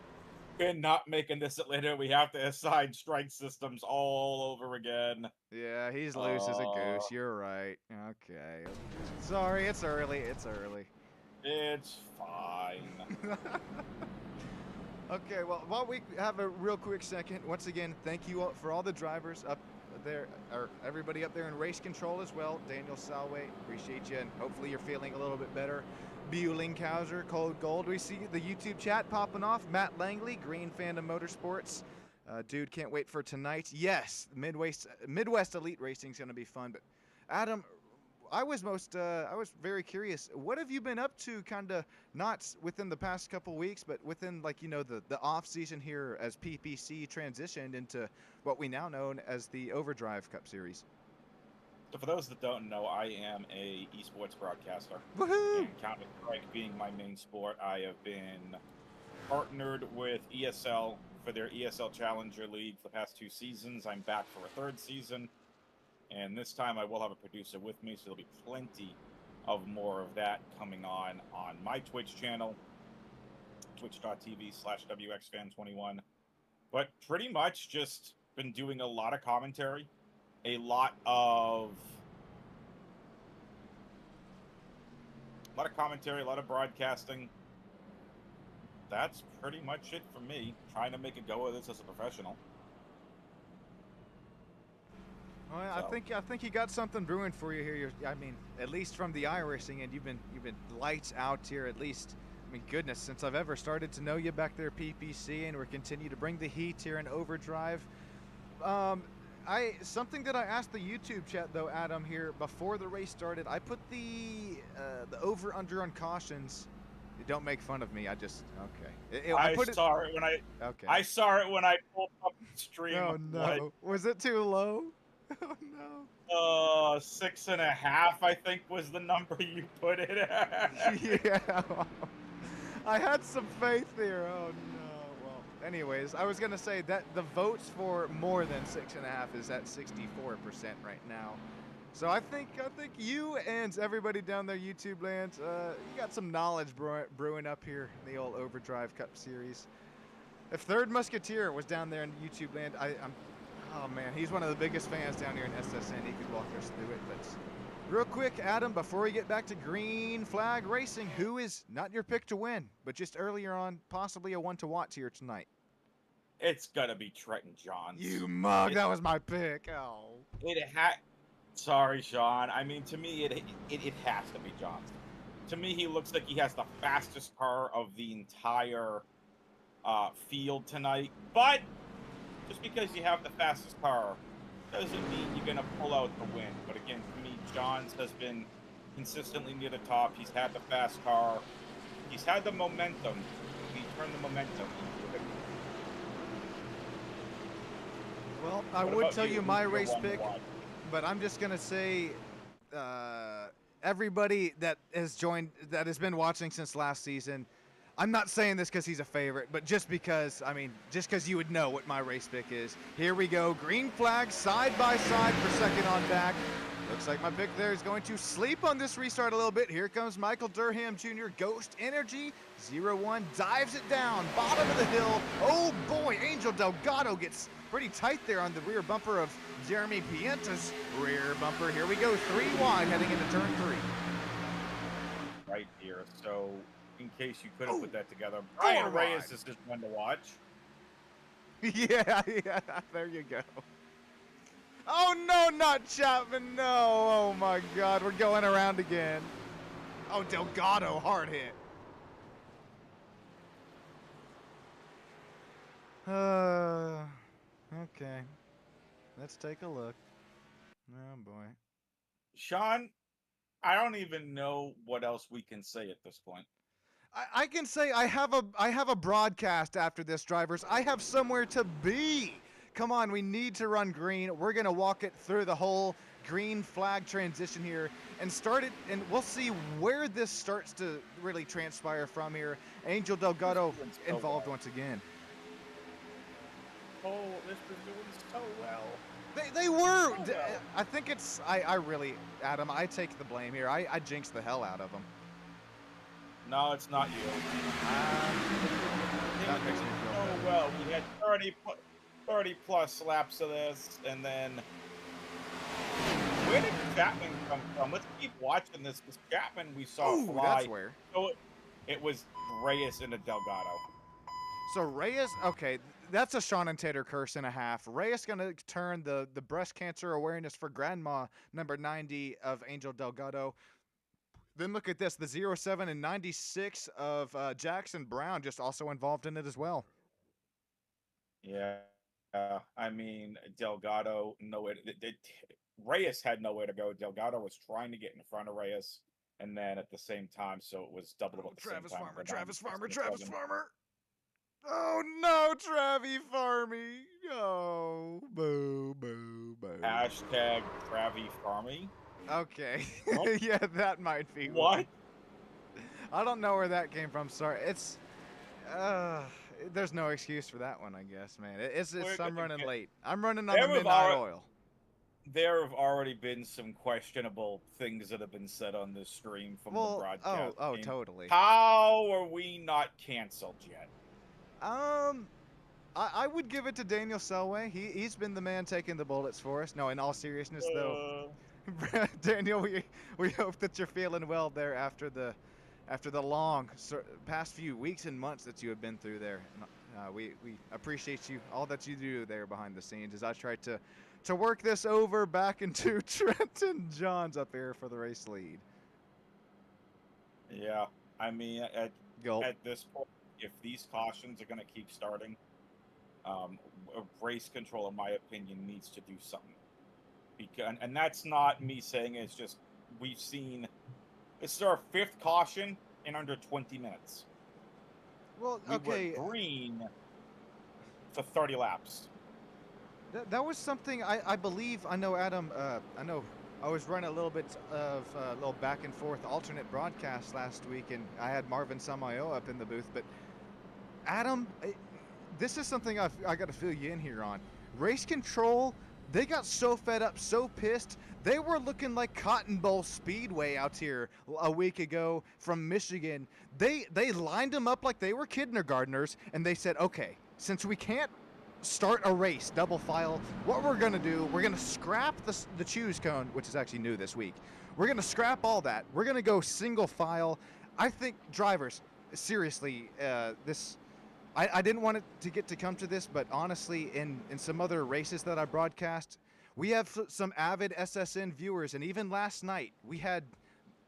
We're not making this Atlanta. We have to assign strike systems all over again. Yeah, he's loose as a goose. You're right. Okay. Sorry, it's early. It's early. It's fine. Okay, well, while we have a real quick second, once again, thank you all, for all the drivers up there, or everybody up there in race control as well. Daniel Salway, appreciate you, and hopefully you're feeling a little bit better. Buellinghauser, Cold Gold, we see the YouTube chat popping off. Matt Langley, Green Fandom Motorsports. Dude, can't wait for tonight. Yes, Midwest Elite Racing is going to be fun. But Adam, I was very curious. What have you been up to, kind of not within the past couple weeks, but within the off season here as PPC transitioned into what we now know as the Overdrive Cup Series? So for those that don't know, I am a esports broadcaster. Woohoo! And Counter-Strike being my main sport, I have been partnered with ESL for their ESL Challenger League for the past 2 seasons. I'm back for a 3rd season. And this time I will have a producer with me, so there'll be plenty of more of that coming on my Twitch channel, twitch.tv/WXFan21. But pretty much just been doing a lot of commentary, a lot of broadcasting. That's pretty much it for me, trying to make a go of this as a professional. Well, So I think you got something brewing for you here. I mean, at least from the iRacing end, you've been lights out here. At least, I mean, goodness, since I've ever started to know you back there, PPC, and we're continue to bring the heat here in Overdrive. Um, something that I asked the YouTube chat though, Adam, here before the race started. I put the over under on cautions. Don't make fun of me. I just okay. I I put it. saw it when Okay. I saw it when I pulled up the stream. Oh What? no. Was it too low? Oh no. 6.5, I think was the number you put it at. Yeah. I had some faith here. Oh no. Well, anyways, I was gonna say that the votes for more than 6.5 is at 64% right now. So I think you and everybody down there, YouTube land, you got some knowledge brewing up here in the old Overdrive Cup Series. If Third Musketeer was down there in YouTube land, I'm oh man, he's one of the biggest fans down here in SSN. He could walk us through it. But real quick, Adam, before we get back to green flag racing, who is not your pick to win, but just earlier on, possibly a one to watch here tonight? It's gonna be Trenton Johns. You mug, that was my pick. Oh. It had. Sorry, Sean. I mean, to me, it has to be Johns. To me, he looks like he has the fastest car of the entire field tonight. But just because you have the fastest car doesn't mean you're gonna pull out the win. But again, to me, Johns has been consistently near the top. He's had the fast car. He's had the momentum. He turned the momentum into a victory. Well, I What would about tell you Who's my your race one to pick, watch? but I'm just gonna say everybody that has joined, that has been watching since last season. I'm not saying this because he's a favorite, but just because, I mean, just because you would know what my race pick is. Here we go, green flag side by side for second on back. Looks like my pick there is going to sleep on this restart a little bit. Here comes Michael Durham Jr. Ghost Energy 01 dives it down, bottom of the hill. Oh boy, Angel Delgado gets pretty tight there on the rear bumper of Jeremy Pienta's rear bumper. Here we go, 3 wide heading into turn 3. Right here. So, in case you couldn't put that together, Four Brian Reyes wide. is just one to watch. Yeah, there you go. Oh no, not Chapman, no. Oh my God, we're going around again. Oh, Delgado, hard hit. Okay. Let's take a look. Oh boy. Sean, I don't even know what else we can say at this point. I can say I have a broadcast after this, drivers. I have somewhere to be. Come on, we need to run green. We're gonna walk it through the whole green flag transition here and start it, and we'll see where this starts to really transpire from here. Angel Delgado This is doing so involved well. once again. Oh, this is doing so well. They were. Oh, well. I think it's. I really, Adam. I take the blame here. I jinxed the hell out of them. No, it's not you. That makes me feel Oh, better. well, we had 30 plus laps of this, and then where did Chapman come from? Let's keep watching this. Because Chapman, we saw Ooh, fly. that's where. So it was Reyes into Delgado. So Reyes, okay, that's a Sean and Tater curse and a half. Reyes gonna turn the breast cancer awareness for grandma number 90 of Angel Delgado. Then look at this, the 07 and 96 of Jackson Brown just also involved in it as well. Yeah. I mean, Delgado, nowhere. Reyes had nowhere to go. Delgado was trying to get in front of Reyes, and then at the same time, so it was double up at the same time. Travis Farmer. Oh no, Travi Farmy. Oh, boo, boo, boo. Hashtag Travi Farmy. Okay. What? Yeah, that might be What? one. I don't know where that came from. Sorry. It's there's no excuse for that one, I guess, man. It's We're I'm gonna running get- late. I'm running on There the was midnight our- oil. There have already been some questionable things that have been said on this stream from the broadcast. Oh, team. totally. How are we not canceled yet? I would give it to Daniel Selway. He's been the man taking the bullets for us. No, in all seriousness though, Daniel, we hope that you're feeling well there after the long past few weeks and months that you have been through there. We appreciate you, all that you do there behind the scenes as I try to work this over back into Trenton Johns up here for the race lead. Yeah, I mean, Gulp. at this point, if these cautions are going to keep starting, race control, in my opinion, needs to do something. Because, and that's not me saying it, it's just we've seen this is our 5th caution in under 20 minutes. Well, We okay. were green for 30 laps. That was something I believe. I know, Adam. I know I was running a little bit of a little back and forth alternate broadcast last week, and I had Marvin Samayo up in the booth. But Adam, this is something I got to fill you in here on. Race control. They got so fed up, so pissed. They were looking like Cotton Bowl Speedway out here a week ago from Michigan. They lined them up like they were kindergartners, and they said, okay, since we can't start a race double file, what we're going to do, we're going to scrap the choose cone, which is actually new this week. We're going to scrap all that. We're going to go single file. I think drivers, seriously, I didn't want it to come to this, but honestly, in some other races that I broadcast, we have some avid SSN viewers, and even last night we had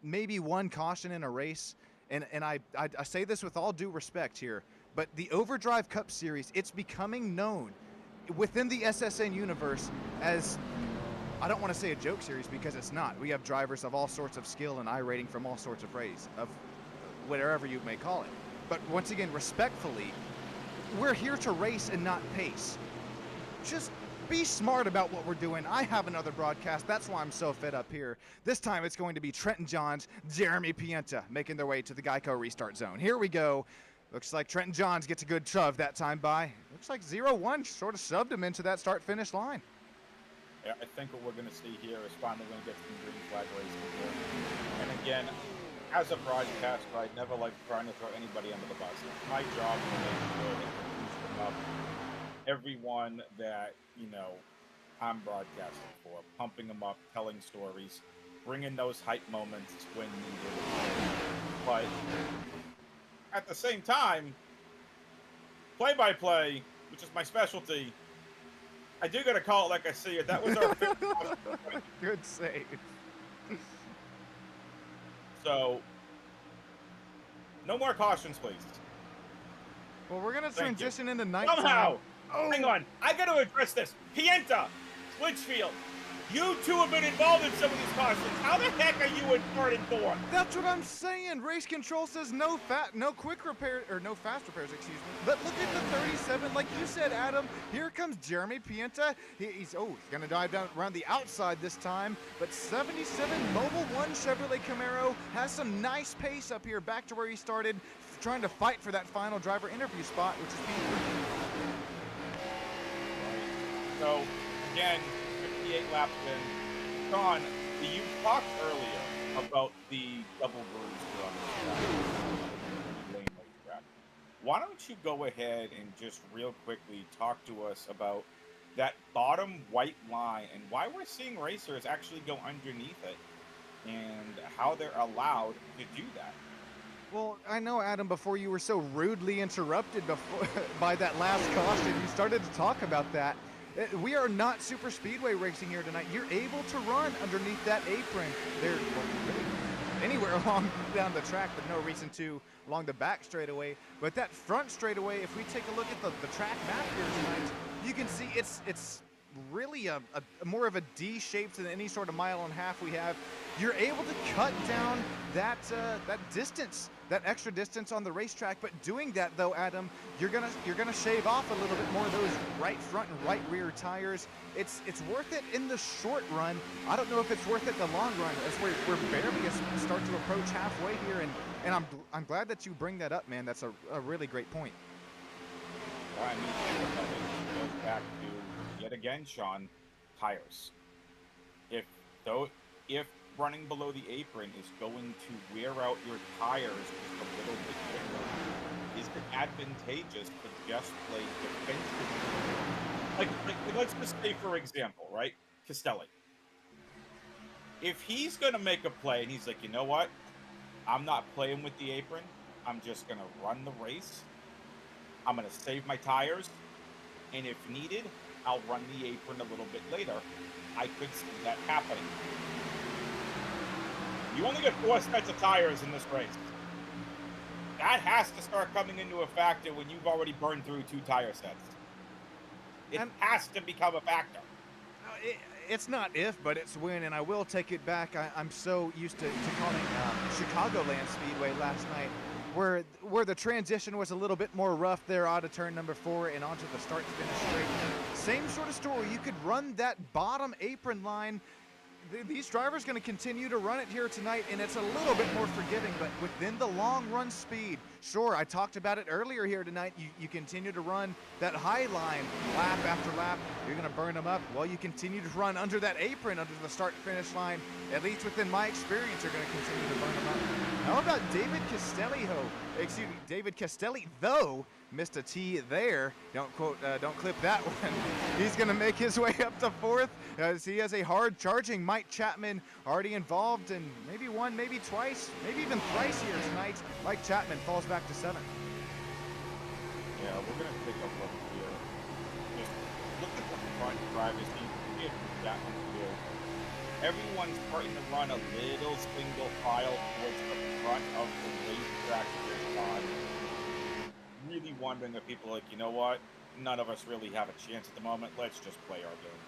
maybe one caution in a race, and I say this with all due respect here, but the Overdrive Cup Series, it's becoming known within the SSN universe as, I don't want to say a joke series because it's not. We have drivers of all sorts of skill and iRating from all sorts of race, of whatever you may call it. But once again, respectfully, we're here to race and not pace. Just be smart about what we're doing. I have another broadcast. That's why I'm so fed up here. This time it's going to be Trenton Johns, Jeremy Pienta making their way to the Geico restart zone. Here we go. Looks like Trenton Johns gets a good shove that time by. Looks like 0-1 sort of shoved him into that start-finish line. Yeah, I think what we're going to see here is finally going to get some green flag racing here. And again, as a broadcaster, I never like trying to throw anybody under the bus. It's my job to make sure that we boost them up. Everyone that, I'm broadcasting for, pumping them up, telling stories, bringing those hype moments when needed. But at the same time, play-by-play, which is my specialty, I do got to call it like I see it. That was our 5th. Good save. So, no more cautions, please. Well, we're going to transition into night. Somehow! Oh. Hang on. I got to address this. Pienta, Litzfield, you two have been involved in some of these cautions. How the heck are you in 3rd and 4th? That's what I'm saying. Race control says no quick repair, or no fast repairs, excuse me. But look at the 37. Like you said, Adam, here comes Jeremy Pienta. He's going to dive down around the outside this time. But 77 Mobile 1 Chevrolet Camaro has some nice pace up here back to where he started, trying to fight for that final driver interview spot, which is Pienta. So, again, 58 laps in. Sean, you talked earlier about the double grooves on the lane racetrack. Why don't you go ahead and just real quickly talk to us about that bottom white line and why we're seeing racers actually go underneath it and how they're allowed to do that? Well, I know, Adam, before you were so rudely interrupted by that last caution, you started to talk about that. We are not super speedway racing here tonight. You're able to run underneath that apron. There, anywhere along down the track, but no reason to along the back straightaway. But that front straightaway, if we take a look at the track map here tonight, you can see it's really a more of a D shape than any sort of mile and a half we have. You're able to cut down that distance, that extra distance on the racetrack. But doing that though, Adam, you're gonna shave off a little bit more of those right front and right rear tires. It's worth it in the short run. I don't know if it's worth it in the long run, as we're barely start to approach halfway here. And I'm glad that you bring that up, man. That's a really great point. I mean, it goes back to, yet again, Sean, tires. If running below the apron is going to wear out your tires just a little bit quicker, is it advantageous to just play defensively? Like, let's just say, for example, right, Castelli. If he's going to make a play and he's like, you know what, I'm not playing with the apron, I'm just going to run the race, I'm going to save my tires, and if needed, I'll run the apron a little bit later. I could see that happening. You only get 4 sets of tires in this race. That has to start coming into a factor when you've already burned through 2 tire sets. It has to become a factor. It's not if, but it's when, and I will take it back. I'm so used to calling Chicagoland Speedway last night, where the transition was a little bit more rough there out of turn number 4 and onto the start-finish straight. Same sort of story. You could run that bottom apron line. These drivers going to continue to run it here tonight, and it's a little bit more forgiving, but within the long run speed. Sure, I talked about it earlier here tonight. You continue to run that high line lap after lap. You're going to burn them up. Well, you continue to run under that apron, under the start-finish line. At least within my experience, you're going to continue to burn them up. How about David Castelli, though, missed a T there. Don't clip that one. He's going to make his way up to 4th as he has a hard charging Mike Chapman already involved in maybe one, maybe twice, maybe even thrice here tonight. Mike Chapman falls back to 7th. Yeah, we're going to take a look here. Just look at the front drivers. You get Chapman field. Everyone's starting to run a little single file towards the front of the racetrack this time. Really wondering if people are like, you know what? None of us really have a chance at the moment. Let's just play our game.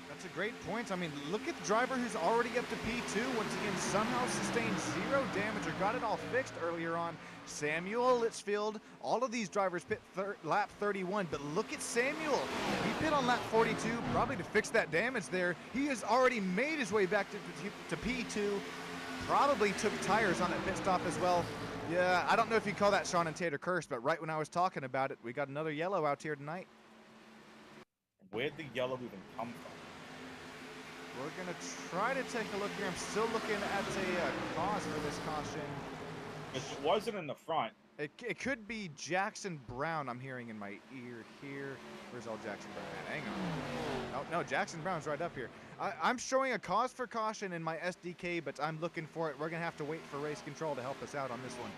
That's a great point. I mean, look at the driver who's already up to P2. Once again, somehow sustained 0 damage or got it all fixed earlier on. Samuel Litzfield, all of these drivers pit lap 31, but look at Samuel. He pit on lap 42, probably to fix that damage there. He has already made his way back to P2, probably took tires on that pit stop as well. Yeah, I don't know if you call that Sean and Tater curse, but right when I was talking about it, we got another yellow out here tonight. Where'd the yellow even come from? We're going to try to take a look here. I'm still looking at a cause for this caution. If it wasn't in the front. It could be Jackson Brown I'm hearing in my ear here. Where's all Jackson Brown at? Hang on. Oh, no, Jackson Brown's right up here. I'm showing a cause for caution in my SDK, but I'm looking for it. We're going to have to wait for race control to help us out on this one.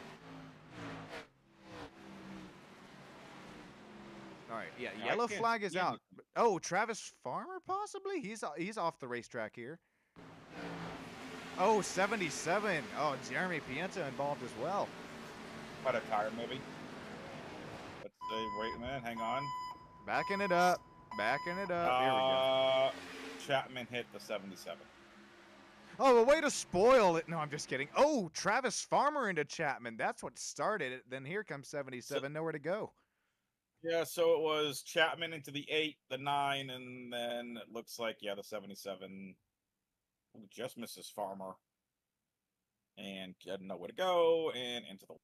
All right, yeah, yellow flag is out. Oh, Travis Farmer possibly? He's off the racetrack here. Oh, 77. Oh, Jeremy Pienta involved as well. Cut a tire, maybe. Let's see. Wait a minute. Hang on. Backing it up. Backing it up. Here we go. Chapman hit the 77. Oh, a way to spoil it. No, I'm just kidding. Oh, Travis Farmer into Chapman. That's what started it. Then here comes 77. Nowhere to go. Yeah, so it was Chapman into the 8, the 9, and then it looks like, yeah, the 77 just misses Farmer. And didn't know where to go, and into the...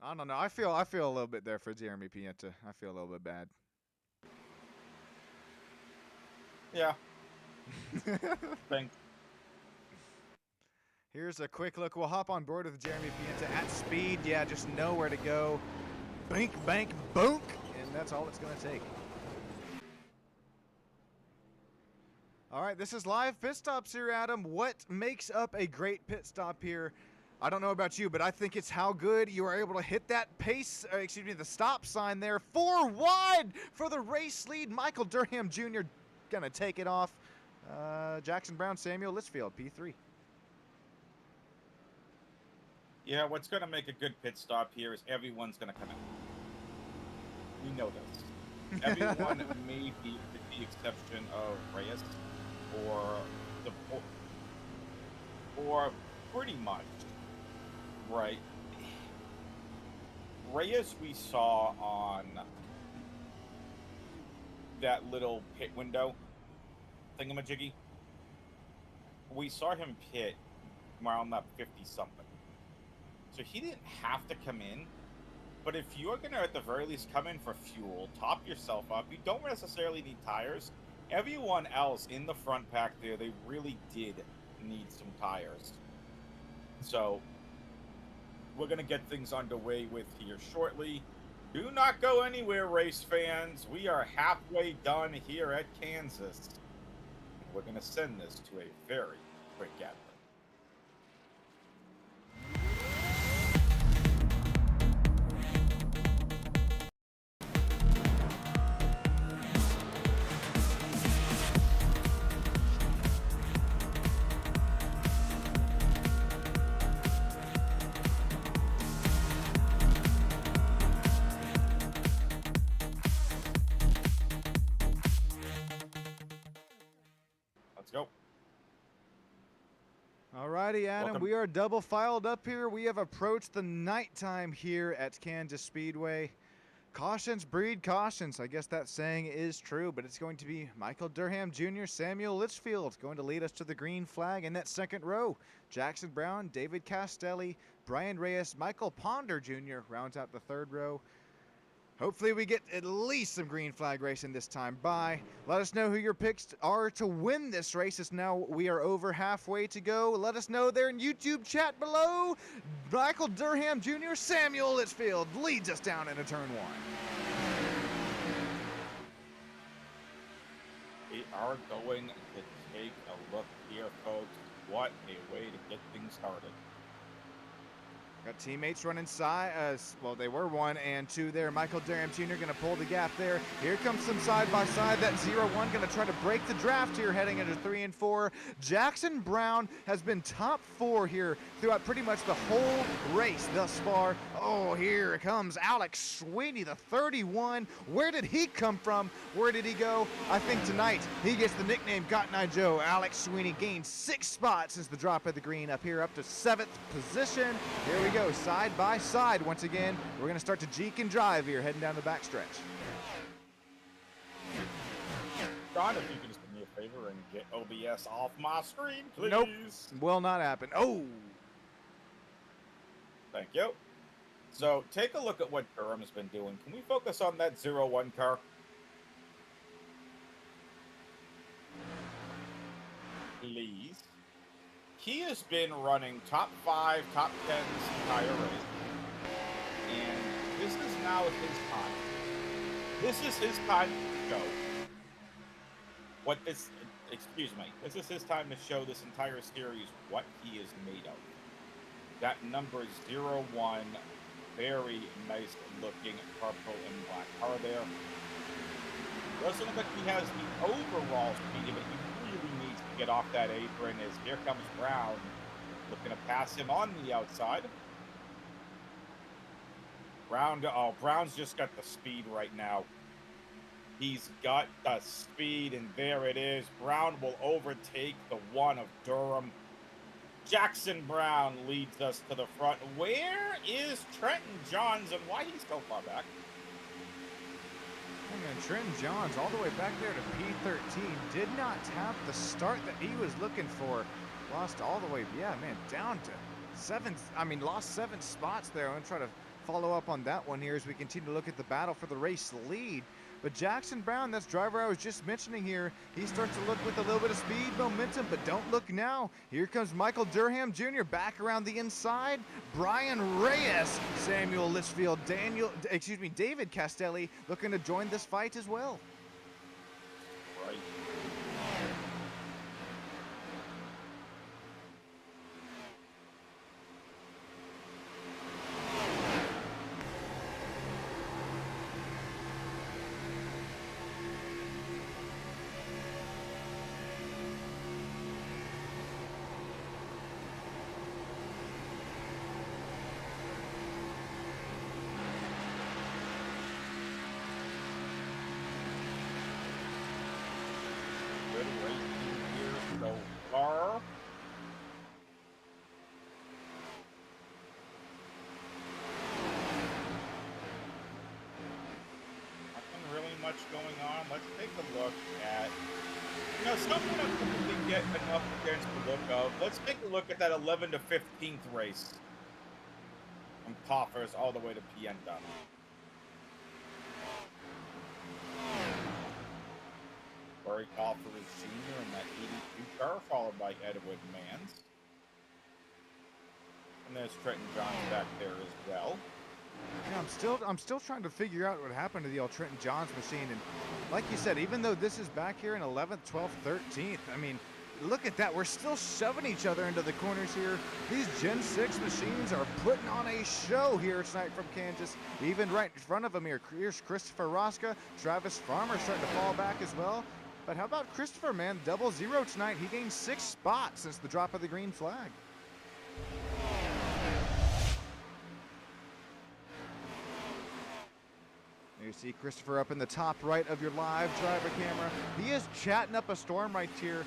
I don't know. I feel a little bit there for Jeremy Pienta. I feel a little bit bad. Yeah. Thanks. Here's a quick look. We'll hop on board with Jeremy Pienta at speed. Yeah, just nowhere to go. Bank, bank, bonk. And that's all it's going to take. All right, this is live pit stops here, Adam. What makes up a great pit stop here? I don't know about you, but I think it's how good you are able to hit that pace, the stop sign there. 4 wide for the race lead. Michael Durham Jr. going to take it off. Jackson Brown, Samuel Litzfield, P3. Yeah, what's going to make a good pit stop here is everyone's going to come in. We know this. Everyone, maybe with the exception of Reyes, or pretty much, right? Reyes we saw on that little pit window thingamajiggy. We saw him pit around that 50-something. So he didn't have to come in, but if you're going to at the very least come in for fuel, top yourself up, you don't necessarily need tires. Everyone else in the front pack there, they really did need some tires. So we're going to get things underway with here shortly. Do not go anywhere, race fans. We are halfway done here at Kansas. We're going to send this to a very quick ad. Alrighty, Adam, Welcome. we are double filed up here. We have approached the nighttime here at Kansas Speedway. Cautions breed cautions. I guess that saying is true, but it's going to be Michael Durham Jr., Samuel Litzfield going to lead us to the green flag in that second row. Jackson Brown, David Castelli, Brian Reyes, Michael Ponder Jr. rounds out the third row. Hopefully we get at least some green flag racing this time by. Let us know who your picks are to win this race, as now we are over halfway to go. Let us know there in YouTube chat below. Michael Durham Jr., Samuel Litzfield leads us down into turn one. We are going to take a look here, folks. What a way to get things started. Got teammates running side, well, they were 1 and 2 there. Michael Durham Jr. going to pull the gap there. Here comes some side by side. That 0-1 going to try to break the draft here, heading into 3 and 4. Jackson Brown has been top 4 here throughout pretty much the whole race thus far. Oh, here comes Alex Sweeney, the 31. Where did he come from? Where did he go? I think tonight he gets the nickname Cotton Eye Joe. Alex Sweeney gained 6 spots since the drop of the green, up here up to 7th position. Here we go, side by side once again. We're going to start to jeek and drive here, heading down the backstretch. John, if you can just do me a favor and get OBS off my screen, please. Nope, will not happen. Oh! Thank you. So, take a look at what Durham's been doing. Can we focus on that 0-1 car? Please. He has been running top 5, top 10 this entire race. And this is now his time. This is his time to show this is his time to show this entire series what he is made of. That number 0-1, very nice looking purple and black car there. Doesn't look like he has the overall speed, but he really needs to get off that apron, as here comes Brown, looking to pass him on the outside. Brown's just got the speed right now. He's got the speed, and there it is. Brown will overtake the 1 of Durham. Jackson Brown leads us to the front. Where is Trenton Johns, and why he's so far back? And Trenton Johns all the way back there to P13 did not have the start that he was looking for. Lost all the way, down to 7th. Lost 7 spots there. I'm going to try to follow up on that one here as we continue to look at the battle for the race lead. But Jackson Brown, that's driver I was just mentioning here, he starts to look with a little bit of speed, momentum, but don't look now. Here comes Michael Durham Jr. back around the inside. Brian Reyes, Samuel Litzfield, David Castelli looking to join this fight as well. Right. Good racing here so far. Nothing really much going on. Let's take a look at, something I typically get enough against the look of. Let's take a look at that 11 to 15th race from Coffers all the way to Pienta. Corey Coffer is senior in that 82 car, followed by Edward Mans. And there's Trenton Johns back there as well. Yeah, I'm still trying to figure out what happened to the old Trenton Johns machine. And like you said, even though this is back here in 11th, 12th, 13th, look at that. We're still shoving each other into the corners here. These Gen 6 machines are putting on a show here tonight from Kansas. Even right in front of them here, here's Christopher Rosca. Travis Farmer starting to fall back as well. But how about Christopher, man? 0-0 tonight. He gained 6 spots since the drop of the green flag. You see Christopher up in the top right of your live driver camera. He is chatting up a storm right here.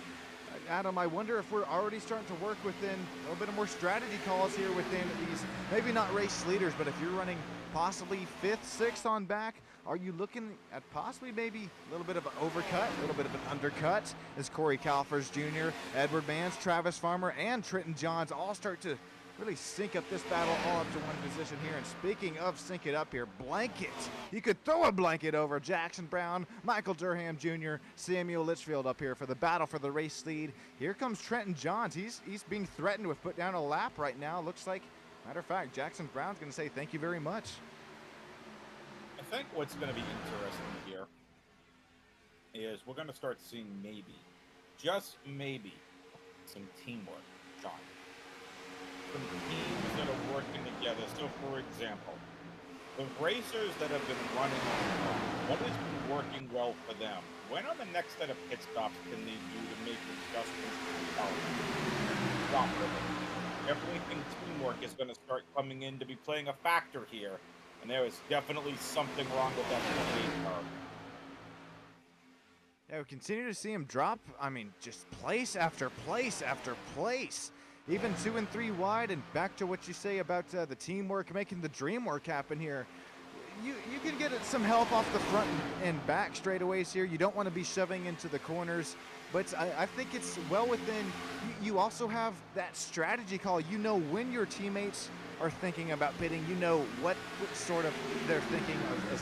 Adam, I wonder if we're already starting to work within a little bit of more strategy calls here within these, maybe not race leaders, but if you're running possibly 5th, 6th on back, are you looking at possibly maybe a little bit of an overcut, a little bit of an undercut, as Corey Calfers Jr., Edward Mans, Travis Farmer, and Trenton Johns all start to really sync up this battle all up to one position here. And speaking of sync it up here, blanket. You could throw a blanket over Jackson Brown, Michael Durham Jr., Samuel Litzfield up here for the battle for the race lead. Here comes Trenton Johns. He's being threatened with put down a lap right now. Looks like, matter of fact, Jackson Brown's going to say thank you very much. I think what's going to be interesting here is we're going to start seeing maybe, just maybe, some teamwork, John. Some teams that are working together. So, for example, the racers that have been running on the track, what has been working well for them? When on the next set of pit stops can they do to make adjustments to the car properly? Everything teamwork is going to start coming in to be playing a factor here, and there is definitely something wrong with that 28 car. Yeah, we continue to see him drop. I mean, just place after place after place. Even 2 and 3 wide, and back to what you say about the teamwork, making the dream work happen here. You can get some help off the front and back straightaways here. You don't want to be shoving into the corners, but I think it's well within. You also have that strategy call. You know when your teammates are thinking about pitting. You know what sort of they're thinking of,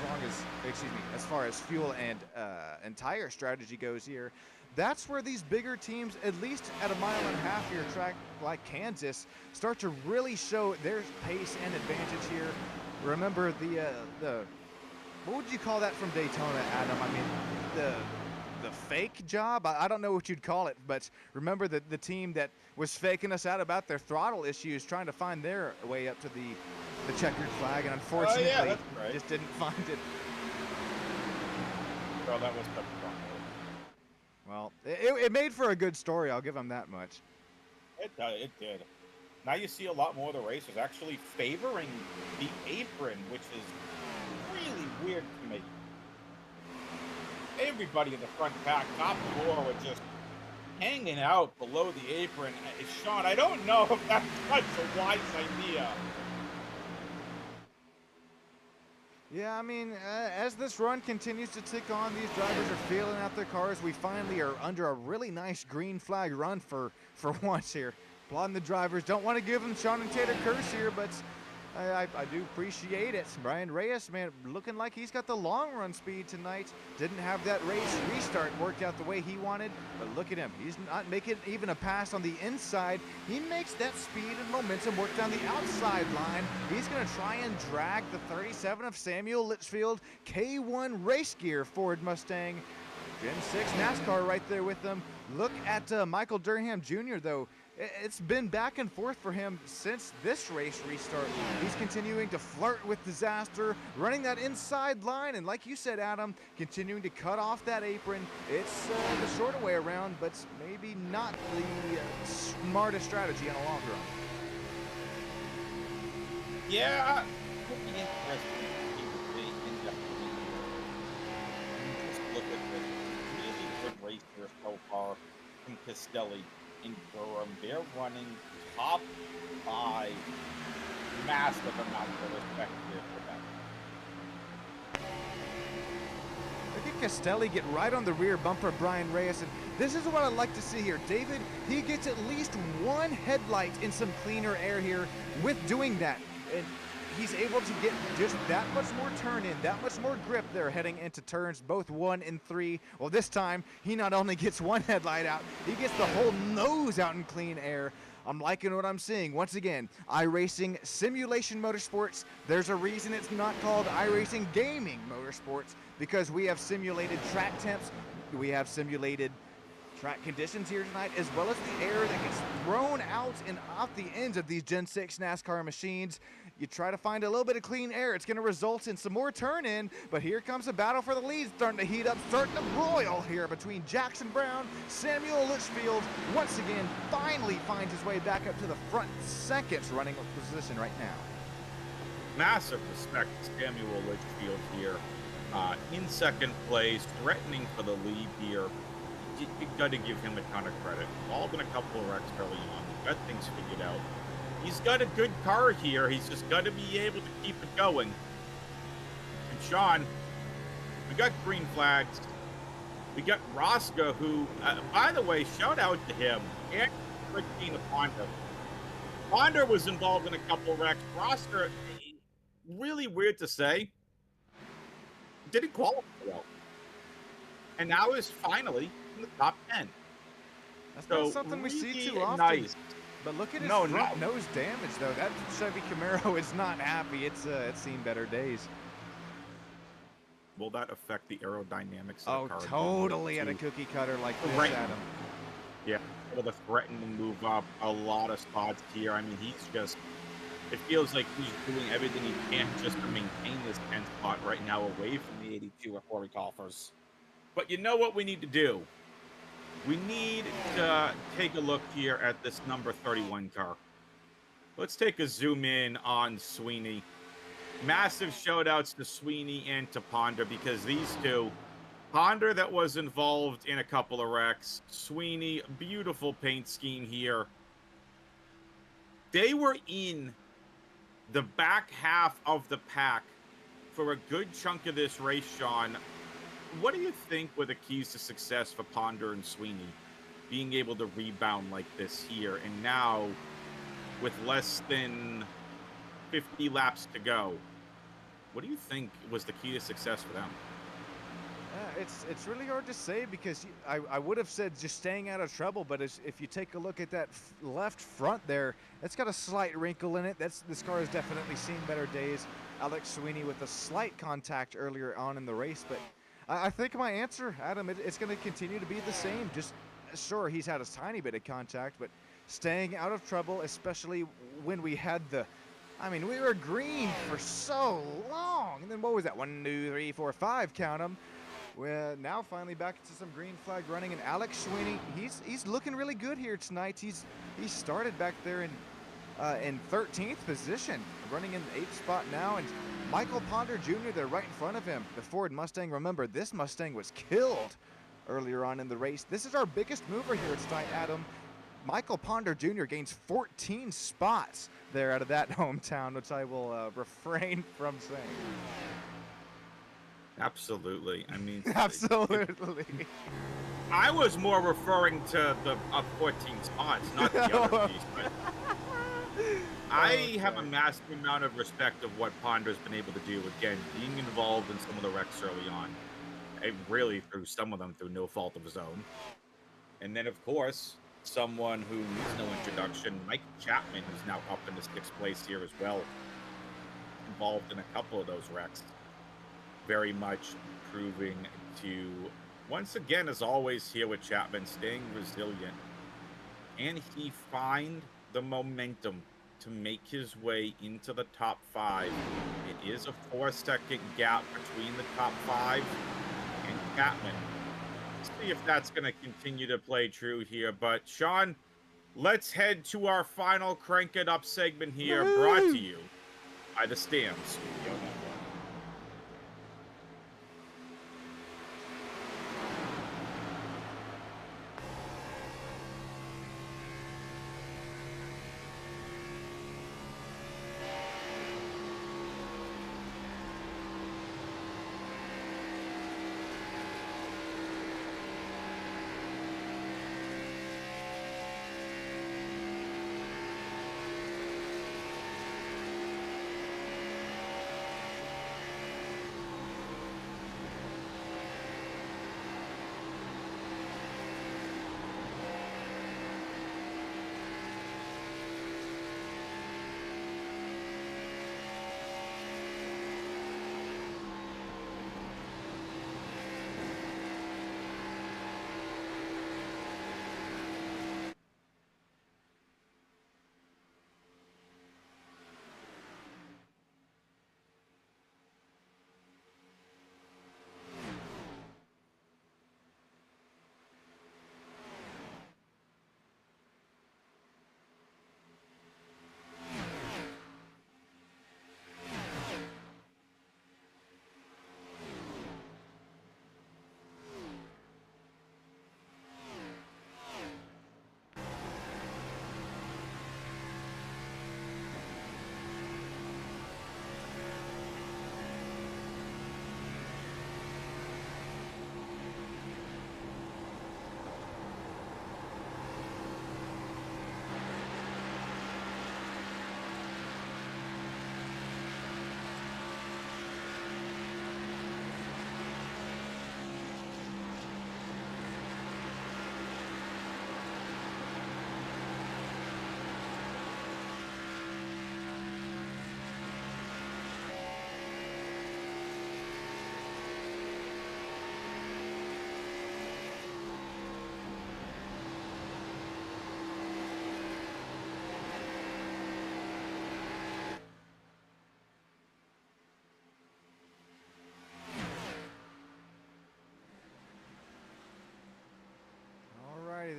as far as fuel and tire strategy goes here. That's where these bigger teams, at least at 1.5 mile here track like Kansas, start to really show their pace and advantage here. Remember the what would you call that from Daytona, Adam? I mean, the fake job? I don't know what you'd call it, but remember the team that was faking us out about their throttle issues, trying to find their way up to the checkered flag, and unfortunately that's right. just didn't find it. Well, that was tough. Well, it made for a good story, I'll give them that much. It did. Now you see a lot more of the racers actually favoring the apron, which is really weird to me. Everybody in the front pack, top four, were just hanging out below the apron. Sean, I don't know if that's such a wise idea. Yeah, I mean, as this run continues to tick on, these drivers are feeling out their cars. We finally are under a really nice green flag run for once here. Applauding the drivers. Don't want to give them Sean and Tater curse here, but I do appreciate it. Brian Reyes, man, looking like he's got the long run speed tonight. Didn't have that race restart worked out the way he wanted, but look at him. He's not making even a pass on the inside. He makes that speed and momentum work down the outside line. He's going to try and drag the 37 of Samuel Litzfield, K1 race gear Ford Mustang. Gen 6 NASCAR right there with them. Look at Michael Durham Jr., though. It's been back and forth for him since this race restart. He's continuing to flirt with disaster, running that inside line, and like you said, Adam, continuing to cut off that apron. It's the shorter way around, but maybe not the smartest strategy in the long run. Yeah, it'll be interesting to see what they end up doing here. Just look at this really good race here so far from Castelli and Durham. They're running top 5. Massive amount of respect here for them. Look at Castelli get right on the rear bumper of Brian Reyes, and this is what I like to see here. David, he gets at least one headlight in some cleaner air here with doing that. And he's able to get just that much more turn in, that much more grip there heading into turns both 1 and 3. Well, this time, he not only gets one headlight out, he gets the whole nose out in clean air. I'm liking what I'm seeing. Once again, iRacing Simulation Motorsports. There's a reason it's not called iRacing Gaming Motorsports, because we have simulated track temps, we have simulated track conditions here tonight, as well as the air that gets thrown out and out the ends of these Gen 6 NASCAR machines. You try to find a little bit of clean air, it's going to result in some more turn in, but here comes a battle for the lead, starting to heat up, starting to broil here between Jackson Brown, Samuel Litzfield. Once again, finally finds his way back up to the front second running position right now. Massive respect to Samuel Litzfield here. In second place, threatening for the lead here. you got to give him a ton of credit. Involved in a couple of wrecks early on. Got things figured out. He's got a good car here. He's just got to be able to keep it going. And Sean, we got green flags. We got Rosca, who, by the way, shout out to him. And Christina Ponder. Ponder was involved in a couple of wrecks. Rosca, really weird to say, didn't qualify well. And now is finally in the top 10. That's not something we see too often. Nice. But look at his front nose damage, though. That Chevy Camaro is not happy. It's seen better days. Will that affect the aerodynamics of the car? Totally at a cookie cutter like this, right. Adam. Yeah, able to threaten to move up a lot of spots here. I mean, it feels like he's doing everything he can just to maintain this 10th spot right now away from the 82 at Corey Golfers. But you know what we need to do? We need to take a look here at this number 31 car. Let's take a zoom in on Sweeney. Massive shout-outs to Sweeney and to Ponder, because these two, Ponder that was involved in a couple of wrecks, Sweeney, beautiful paint scheme here. They were in the back half of the pack for a good chunk of this race, Sean. What do you think were the keys to success for Ponder and Sweeney being able to rebound like this here? And now, with less than 50 laps to go, what do you think was the key to success for them? It's really hard to say, because I would have said just staying out of trouble, but if you take a look at that left front there, it's got a slight wrinkle in it. This car has definitely seen better days. Alex Sweeney with a slight contact earlier on in the race, but I think my answer, Adam, it's going to continue to be the same. Just, sure, he's had a tiny bit of contact, but staying out of trouble, especially when we had we were green for so long. And then what was that? 1, 2, 3, 4, 5, count them. We're now finally back to some green flag running, and Alex Sweeney, he's looking really good here tonight. He started back there in 13th position, running in the 8th spot now, and Michael Ponder Jr. there right in front of him. The Ford Mustang, remember, this Mustang was killed earlier on in the race. This is our biggest mover here tonight, Adam. Michael Ponder Jr. gains 14 spots there out of that hometown, which I will refrain from saying. Absolutely. I mean, absolutely. I was more referring to the 14 spots, not the other piece. But I have a massive amount of respect of what Ponder's been able to do. Again, being involved in some of the wrecks early on, really through some of them through no fault of his own. And then, of course, someone who needs no introduction, Mike Chapman, who's now up in the 6th place here as well, involved in a couple of those wrecks. Very much proving to, once again, as always here with Chapman, staying resilient. Can he find the momentum to make his way into the top 5? It is a 4-second gap between the top 5 and Chapman. Let's see if that's going to continue to play true here. But, Sean, let's head to our final Crank It Up segment here, brought to you by the Stam Studio Network.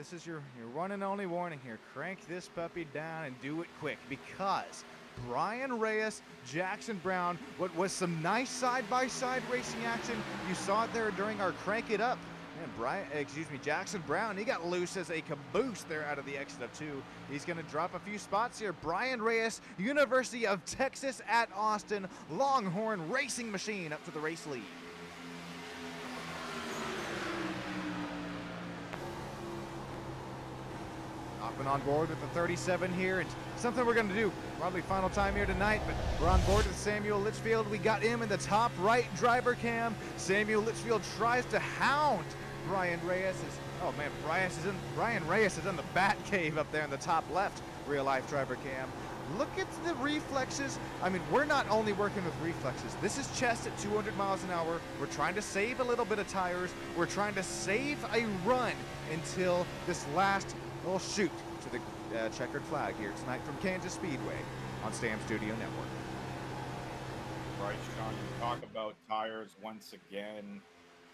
this is your one and only warning here. Crank this puppy down and do it quick, because Brian Reyes, Jackson Brown, what was some nice side-by-side racing action. You saw it there during our Crank It Up. Man, Jackson Brown, he got loose as a caboose there out of the exit of 2. He's going to drop a few spots here. Brian Reyes, University of Texas at Austin, Longhorn Racing Machine up to the race lead. Hopping on board with the 37 here. It's something we're going to do probably final time here tonight, but we're on board with Samuel Litzfield. We got him in the top right driver cam. Samuel Litzfield tries to hound Brian Reyes. Brian Reyes is in the bat cave up there in the top left real life driver cam. Look at the reflexes. I mean, we're not only working with reflexes. This is chest at 200 miles an hour. We're trying to save a little bit of tires. We're trying to save a run until this last little shoot to the checkered flag here tonight from Kansas Speedway on Stam Studio Network. Right, Sean, you talk about tires once again.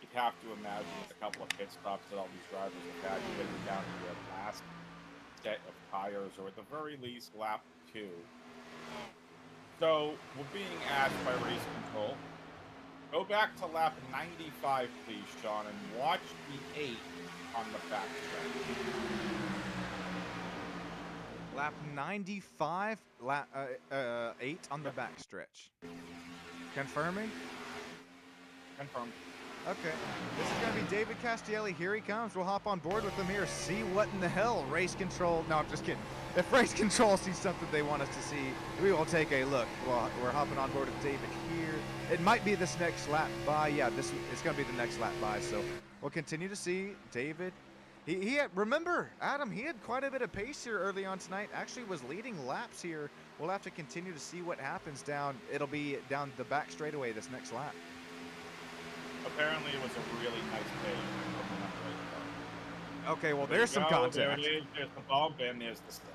You'd have to imagine with a couple of pit stops that all these drivers have had, you get down to their last set of tires, or at the very least, lap 2. So, we're being asked by race control, go back to lap 95, please, Sean, and watch the 8 on the back stretch. Lap 95, 8 on the back stretch. Confirming? Confirmed. Okay, this is going to be David Castielli. Here he comes. We'll hop on board with him here. See what in the hell race control. No, I'm just kidding. If race control sees something they want us to see, we will take a look. Well, we're hopping on board with David here. It might be this next lap by. Yeah, it's going to be the next lap by. So we'll continue to see David. He had, remember, Adam, he had quite a bit of pace here early on tonight. Actually was leading laps here. We'll have to continue to see what happens down. It'll be down the back straightaway this next lap. Apparently, it was a really nice day. Okay, well, there's some contact. There it is. There's the bump, and there's the stick.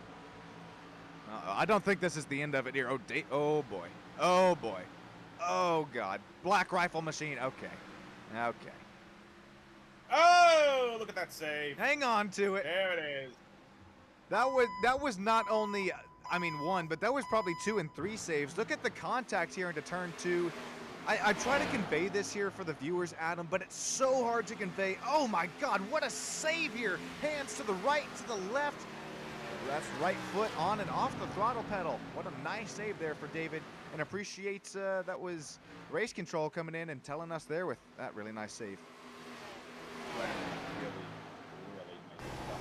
I don't think this is the end of it here. Oh, boy. Oh, boy. Oh, God. Black Rifle Machine. Okay. Okay. Oh, look at that save. Hang on to it. There it is. That was not only, I mean, 1, but that was probably 2 and 3 saves. Look at the contact here into turn 2. I try to convey this here for the viewers, Adam, but it's so hard to convey. Oh my God, what a save here. Hands to the right, to the left. That's right foot on and off the throttle pedal. What a nice save there for David. And appreciates that was race control coming in and telling us there with that really nice save. Really, really nice stuff.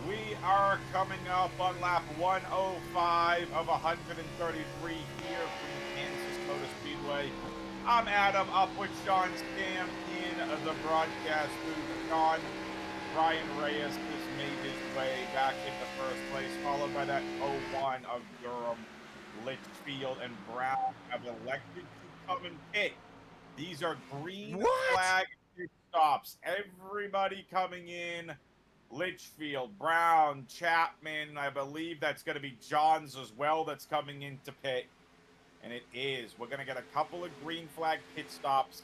We are coming up on lap 105 of 133 here from Kansas Motor Speedway. I'm Adam, up with Sean Stam in the broadcast booth. Sean, Brian Reyes just made his way back into first place, followed by that 01 of Durham. Litzfield and Brown have elected to come and pit. These are green flag pit stops. Everybody coming in. Litzfield, Brown, Chapman, I believe that's going to be Johns as well that's coming into pit. And it is. We're going to get a couple of green flag pit stops.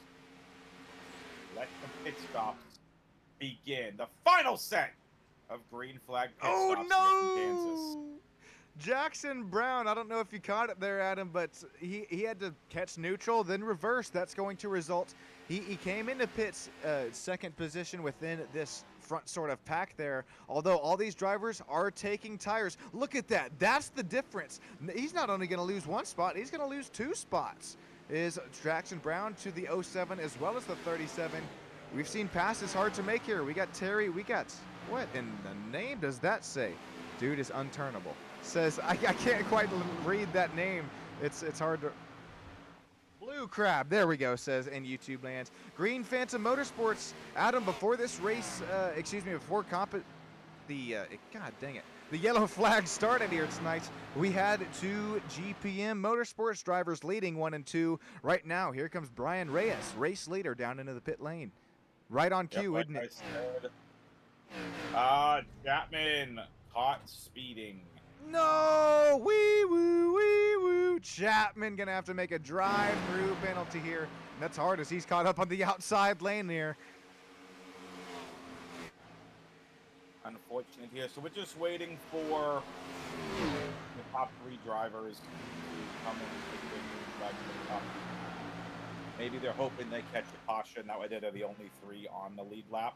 Let the pit stops begin. The final set of green flag pit stops here from Kansas. Jackson Brown, I don't know if you caught it there, Adam, but he had to catch neutral, then reverse. That's going to result. He came into pits second position within this front sort of pack there, although all these drivers are taking tires. Look at that. That's the difference. He's not only going to lose 1 spot, he's going to lose 2 spots. Is Jackson Brown to the 07 as well as the 37. We've seen passes hard to make here. We got Terry. We got, what in the name does that say? Dude is unturnable. Says, I can't quite read that name. It's hard to. Blue Crab, there we go, says in YouTube lands. Green Phantom Motorsports, Adam, before this race, before God dang it, the yellow flag started here tonight, we had 2 GPM Motorsports drivers leading 1 and 2. Right now, here comes Brian Reyes, race leader, down into the pit lane. Right on cue, like isn't it? Chapman caught speeding. No! Wee woo, wee woo. Chapman gonna have to make a drive-through penalty here. And that's hard as he's caught up on the outside lane here. Unfortunate here. So we're just waiting for the top 3 drivers to come in and take their move back to the top. Maybe they're hoping they catch a caution. That way they're the only 3 on the lead lap.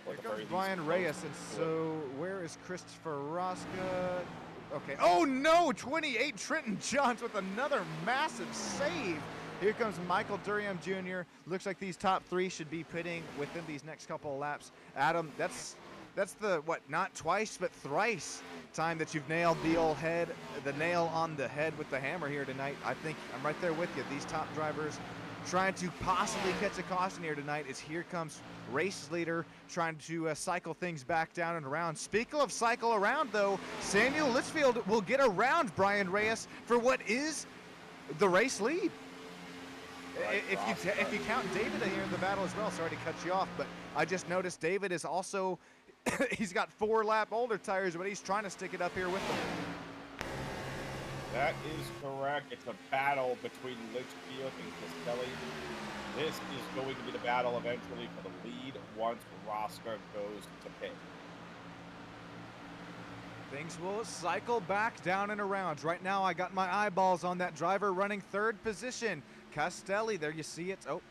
Here comes Brian Reyes, and so where is Christopher Rosca? Okay. Oh no! 28 Trenton Johns with another massive save. Here comes Michael Durham Jr. Looks like these top 3 should be pitting within these next couple of laps. Adam, that's the what? Not twice, but thrice time that you've nailed the old head, the nail on the head with the hammer here tonight. I think I'm right there with you. These top drivers trying to possibly catch a caution here tonight as here comes race leader trying to cycle things back down and around. Speaking of cycle around, though, Samuel Litzfield will get around Brian Reyes for what is the race lead. Right, if you count David here in the battle as well, sorry to cut you off, but I just noticed David is also, he's got 4-lap older tires, but he's trying to stick it up here with them. That is correct. It's a battle between Litzfield and Castelli. This is going to be the battle eventually for the lead once Rosca goes to pit. Things will cycle back down and around. Right now, I got my eyeballs on that driver running 3rd position. Castelli, there you see it. Oh,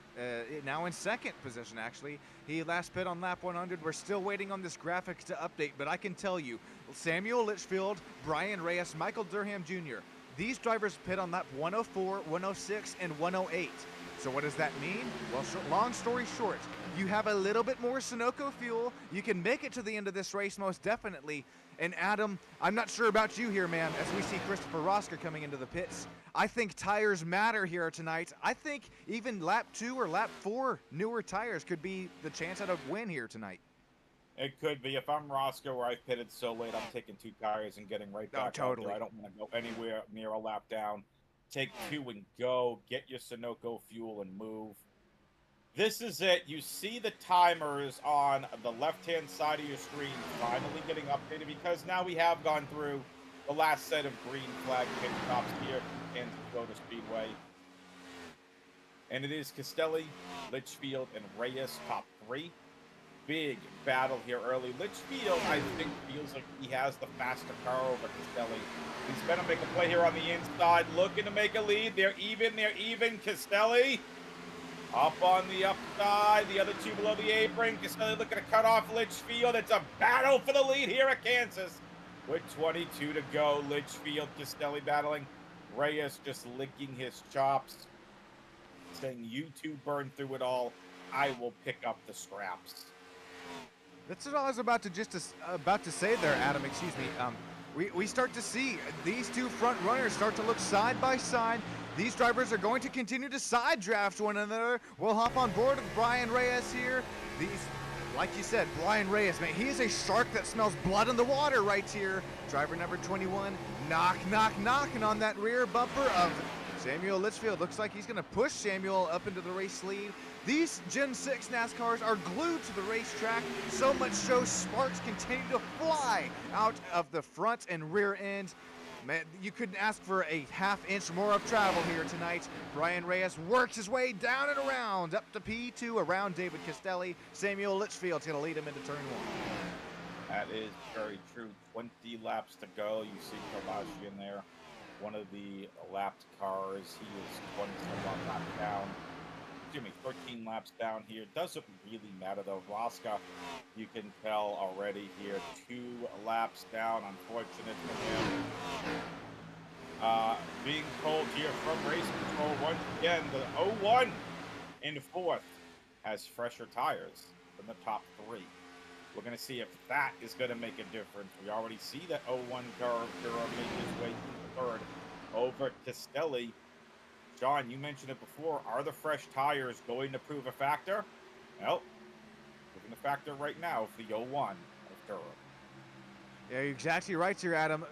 now in 2nd position, actually. He last pit on lap 100. We're still waiting on this graphic to update, but I can tell you, Samuel Litzfield, Brian Reyes, Michael Durham Jr., these drivers pit on lap 104, 106, and 108. So what does that mean? Well, long story short, you have a little bit more Sunoco fuel. You can make it to the end of this race most definitely. And Adam, I'm not sure about you here, man, as we see Christopher Rosca coming into the pits. I think tires matter here tonight. I think even lap 2 or lap 4 newer tires could be the chance at a win here tonight. It could be. If I'm Rosca, where I pitted so late, I'm taking 2 tires and getting right back out there. I don't want to go anywhere near a lap down. Take 2 and go. Get your Sunoco fuel and move. This is it. You see the timers on the left-hand side of your screen finally getting updated because now we have gone through the last set of green flag pit stops here at Kansas Motor Speedway. And it is Castelli, Litzfield, and Reyes top 3. Big battle here early. Litzfield, I think, feels like he has the faster car over Castelli. He's going to make a play here on the inside, looking to make a lead. They're even. Castelli up on the upside. The other 2 below the apron. Castelli looking to cut off Litzfield. It's a battle for the lead here at Kansas. With 22 to go, Litzfield, Castelli battling. Reyes just licking his chops, saying, "You two burn through it all. I will pick up the scraps." That's what I was about to say there, Adam. Excuse me. We start to see these 2 front runners start to look side by side. These drivers are going to continue to side draft one another. We'll hop on board with Brian Reyes here. Like you said, Brian Reyes, man, he is a shark that smells blood in the water right here. Driver number 21, knocking on that rear bumper of Samuel Litzfield. Looks like he's going to push Samuel up into the race lead. These Gen 6 NASCARs are glued to the racetrack, so much so sparks continue to fly out of the front and rear end. Man, you couldn't ask for a half-inch more of travel here tonight. Brian Reyes works his way down and around, up to P2, around David Castelli. Samuel Litzfield's going to lead him into turn 1. That is very true. 20 laps to go. You see Kalashi in there, one of the lapped cars. He is 21 laps down. 13 laps down here. Doesn't really matter though. Rosca, you can tell already here, 2 laps down. Unfortunate for him. Being told here from race control once again, the 01 in 4th has fresher tires than the top 3. We're going to see if that is going to make a difference. We already see that 01 car make his way to 3rd over Castelli. John, you mentioned it before. Are the fresh tires going to prove a factor? Well, proving a factor right now for the 01 of Durham. Yeah, you're exactly right here, Adam.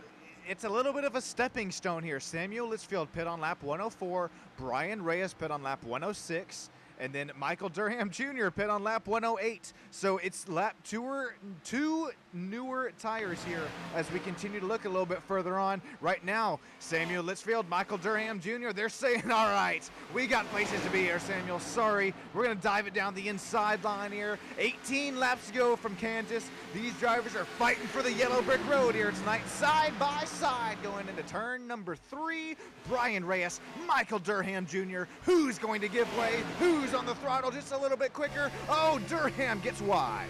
It's a little bit of a stepping stone here. Samuel Litzfield pit on lap 104. Brian Reyes pit on lap 106. And then Michael Durham Jr. pit on lap 108. So it's lap two newer tires here as we continue to look a little bit further on. Right now, Samuel Litzfield, Michael Durham Jr., they're saying, all right, we got places to be here, Samuel. Sorry, we're going to dive it down the inside line here. 18 laps to go from Kansas. These drivers are fighting for the yellow brick road here tonight, side by side, going into turn number 3. Brian Reyes, Michael Durham Jr. Who's going to give way? Who's on the throttle just a little bit quicker? Oh, Durham gets wide.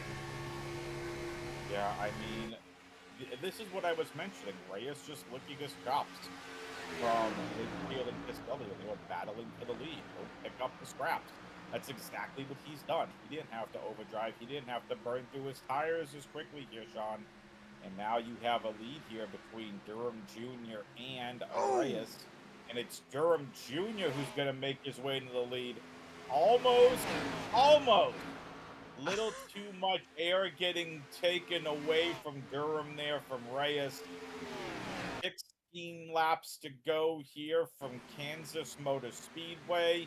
Yeah, I mean, this is what I was mentioning. Reyes just licking his chops from Litzfield and Castelli. They were battling for the lead. They'll pick up the scraps. That's exactly what he's done. He didn't have to overdrive. He didn't have to burn through his tires as quickly here, Sean. And now you have a lead here between Durham Jr. and Reyes. And it's Durham Jr. who's going to make his way into the lead. Almost. Little too much air getting taken away from Durham there from Reyes. 16 laps to go here from Kansas Motor Speedway.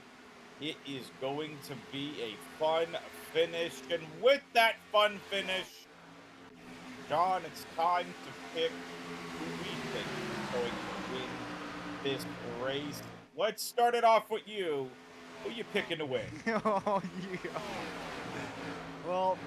It is going to be a fun finish. And with that fun finish, John, it's time to pick who we think is going to win this race. Let's start it off with you. Who are you picking to win? Oh, yeah. Well,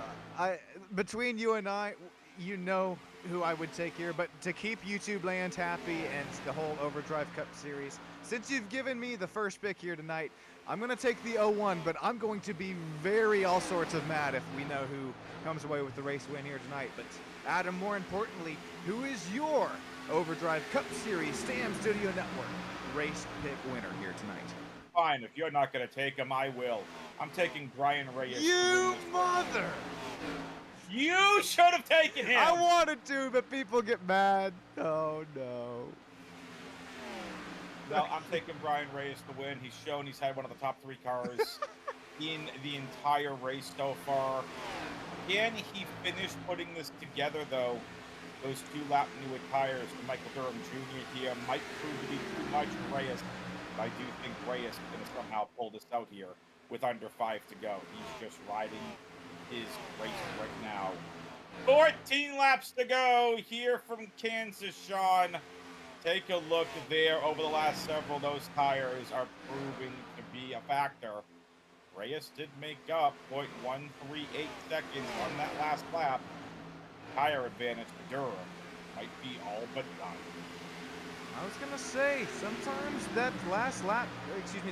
between you and I, you know who I would take here, but to keep YouTube land happy and the whole Overdrive Cup Series, since you've given me the first pick here tonight, I'm going to take the 0-1, but I'm going to be very all sorts of mad if we know who comes away with the race win here tonight. But Adam, more importantly, who is your Overdrive Cup Series Stam Studio Network race pick winner here tonight? Fine, if you're not going to take him, I will. I'm taking Brian Reyes. You mother! You should have taken him! I wanted to, but people get mad. Oh, no. No, I'm taking Brian Reyes to win. He's shown he's had one of the top 3 cars in the entire race so far. Can he finish putting this together, though? Those 2-lap newer tires for Michael Durham Jr. here might prove to be too much for Reyes. But I do think Reyes is going to somehow pull this out here with under 5 to go. He's just riding his race right now. 14 laps to go here from Kansas, Sean. Take a look there. Over the last several, those tires are proving to be a factor. Reyes did make up 0.138 seconds on that last lap. Tire advantage for Durham might be all but done. I was going to say, sometimes that last lap,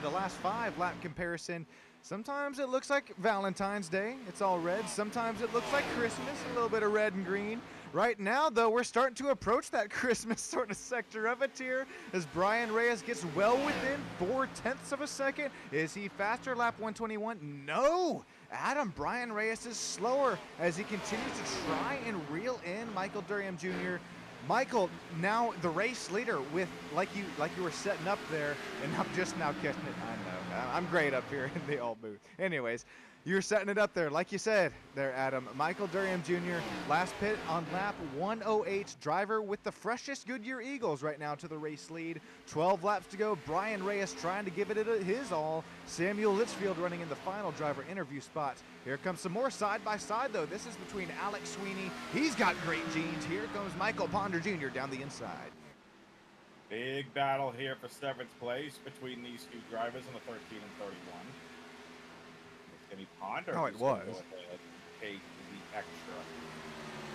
the last 5 lap comparison, sometimes it looks like Valentine's Day. It's all red. Sometimes it looks like Christmas, a little bit of red and green. Right now, though, we're starting to approach that Christmas sort of sector of it here as Brian Reyes gets well within 0.4 of a second. Is he faster? Lap 121? No! Adam, Brian Reyes is slower as he continues to try and reel in Michael Durham Jr. Michael, now the race leader with, like you were setting up there, and I'm just now catching it. I know, I'm great up here in the old booth. Anyways, you're setting it up there, like you said there, Adam. Michael Durham Jr., last pit on lap 108, driver with the freshest Goodyear Eagles right now to the race lead. 12 laps to go. Brian Reyes trying to give it his all. Samuel Litzfield running in the final driver interview spot. Here comes some more side-by-side, though. This is between Alex Sweeney. He's got great genes. Here comes Michael Ponder Jr. down the inside. Big battle here for 7th place between these 2 drivers in the 13 and 31. Jimmy Ponder. Oh, it was. Take the extra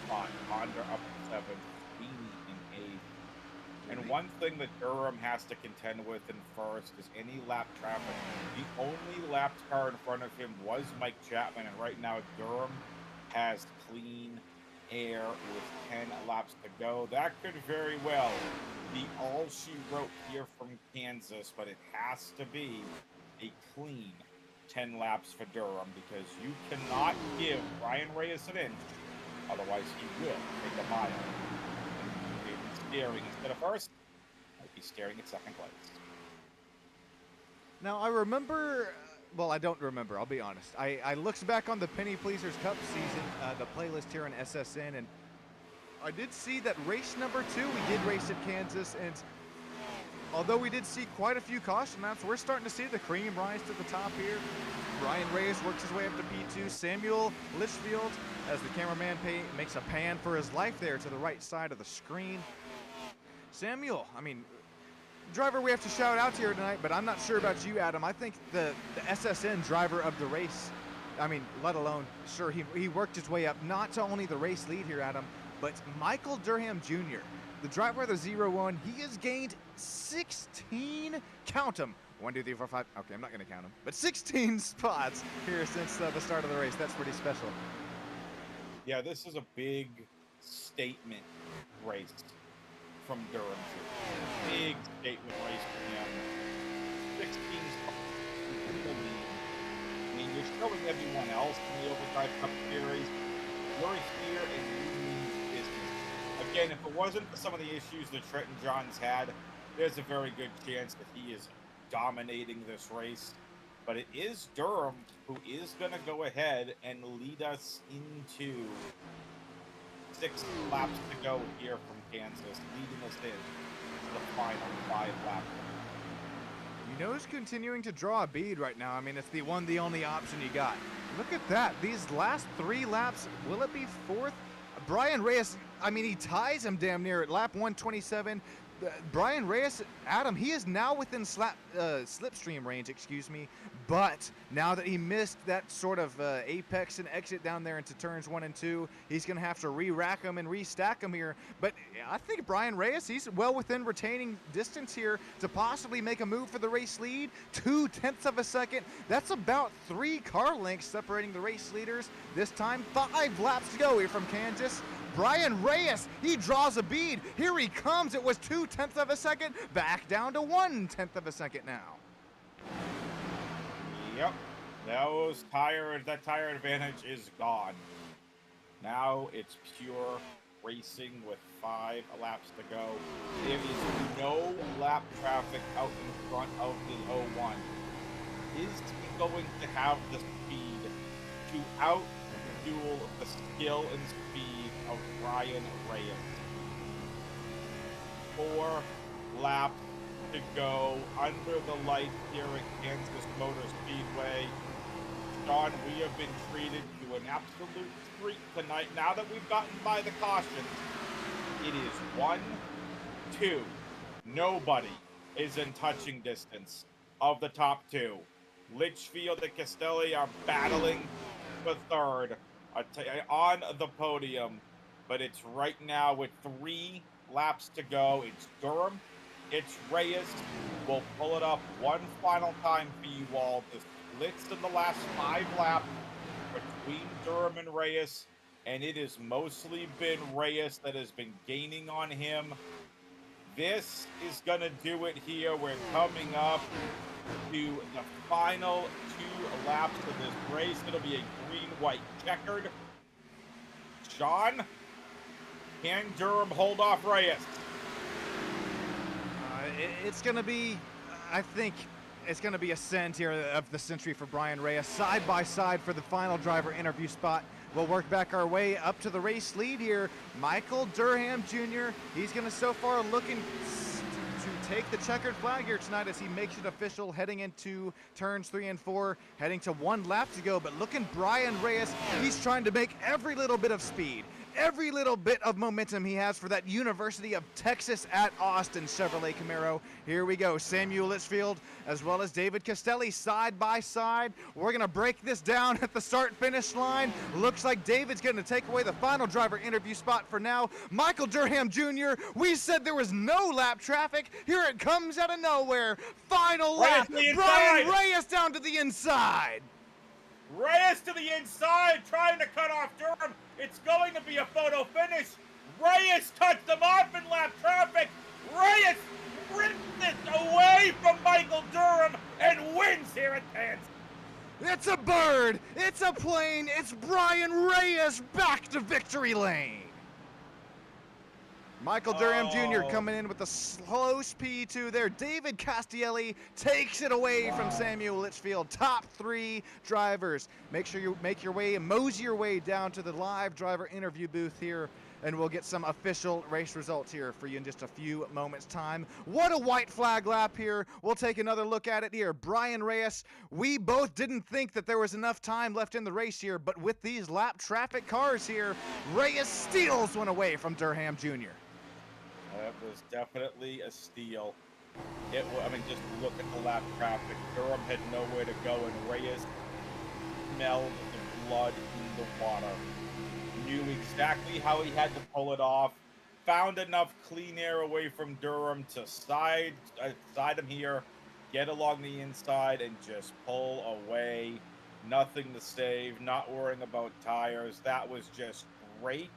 spot. Ponder up to 7th, Sweeney in 8th. And one thing that Durham has to contend with in first is any lap traffic. The only lapped car in front of him was Mike Chapman, and right now Durham has clean air with 10 laps to go. That could very well be all she wrote here from Kansas, but it has to be a clean 10 laps for Durham because you cannot give Brian Reyes an inch, otherwise he will take a mile. Staring instead of first, might be staring at 2nd place. Now, I remember, well, I don't remember, I'll be honest. I looked back on the Penny Pleasers Cup season, the playlist here on SSN, and I did see that race number 2, we did race at Kansas, and although we did see quite a few caution laps, we're starting to see the cream rise to the top here. Brian Reyes works his way up to P2. Samuel Litzfield, as the cameraman makes a pan for his life there to the right side of the screen. Samuel, I mean, driver we have to shout out here tonight, but I'm not sure about you, Adam. I think the SSN driver of the race, I mean, let alone, sure, he worked his way up, not to only the race lead here, Adam, but Michael Durham Jr., the driver of the 0-1, he has gained 16, count them, 1, 2, 3, 4, 5, okay, I'm not going to count them, but 16 spots here since the start of the race. That's pretty special. Yeah, this is a big statement race from Durham. Big statement race for him. 16 spots in the lead. I mean, you're showing everyone else in the Overdrive Cup Series. You're here and you mean business. Again, if it wasn't for some of the issues that Trenton Johns had, there's a very good chance that he is dominating this race. But it is Durham who is going to go ahead and lead us into 6 laps to go here from Kansas, leading us in to the final 5 laps. You know who's continuing to draw a bead right now? I mean, it's the only option you got. Look at that. These last 3 laps, will it be 4th? Brian Reyes, I mean, he ties him damn near at lap 127. Brian Reyes, Adam, he is now within slipstream range, excuse me, but now that he missed that sort of apex and exit down there into turns 1 and 2, he's going to have to re-rack them and restack them here. But I think Brian Reyes, he's well within retaining distance here to possibly make a move for the race lead. 0.2 of a second. That's about 3 car lengths separating the race leaders. This time, 5 laps to go here from Kansas. Brian Reyes, he draws a bead. Here he comes. It was 0.2 of a second, back down to 1/10 of a second now. Yep, that tire advantage is gone. Now it's pure racing with 5 laps to go. There is no lap traffic out in front of the 01. Is he going to have the speed to outduel the skill and speed of Brian Reyes? 4 laps to go under the lights here at Kansas Motor Speedway. Sean, we have been treated to an absolute treat tonight. Now that we've gotten by the cautions, it is 1, 2. Nobody is in touching distance of the top 2. Litzfield and Castelli are battling for 3rd on the podium, but it's right now with 3 laps to go. It's Durham, it's Reyes. We'll pull it up one final time for you all. The splits in the last 5 laps between Durham and Reyes, and it has mostly been Reyes that has been gaining on him. This is going to do it here. We're coming up to the final 2 laps of this race. It'll be a green-white checkered. Sean, can Durham hold off Reyes? It's going to be, I think, it's going to be a send here of the century for Brian Reyes. Side by side for the final driver interview spot. We'll work back our way up to the race lead here. Michael Durham Jr., he's going to so far looking to take the checkered flag here tonight as he makes it official heading into turns 3 and 4, heading to 1 lap to go. But looking Brian Reyes, he's trying to make every little bit of speed, every little bit of momentum he has for that University of Texas at Austin Chevrolet Camaro. Here we go. Samuel Litzfield as well as David Castelli side by side. We're going to break this down at the start-finish line. Looks like David's going to take away the final driver interview spot for now. Michael Durham Jr., we said there was no lap traffic. Here it comes out of nowhere. Final lap. Brian Reyes down to the inside. Reyes to the inside, trying to cut off Durham. It's going to be a photo finish. Reyes cuts them off in lap traffic. Reyes rips this away from Michael Durham and wins here at Kansas. It's a bird. It's a plane. It's Brian Reyes back to victory lane. Michael Durham Jr. coming in with a slow P2 there. David Castelli takes it away from Samuel Litzfield. Top 3 drivers. Make sure you make your way and mosey your way down to the live driver interview booth here and we'll get some official race results here for you in just a few moments' time. What a white flag lap here. We'll take another look at it here. Brian Reyes, we both didn't think that there was enough time left in the race here, but with these lap traffic cars here, Reyes steals one away from Durham Jr. That was definitely a steal. I mean, just look at the lap traffic. Durham had nowhere to go, and Reyes smelled the blood in the water. Knew exactly how he had to pull it off. Found enough clean air away from Durham to side him here, get along the inside, and just pull away. Nothing to save, not worrying about tires. That was just great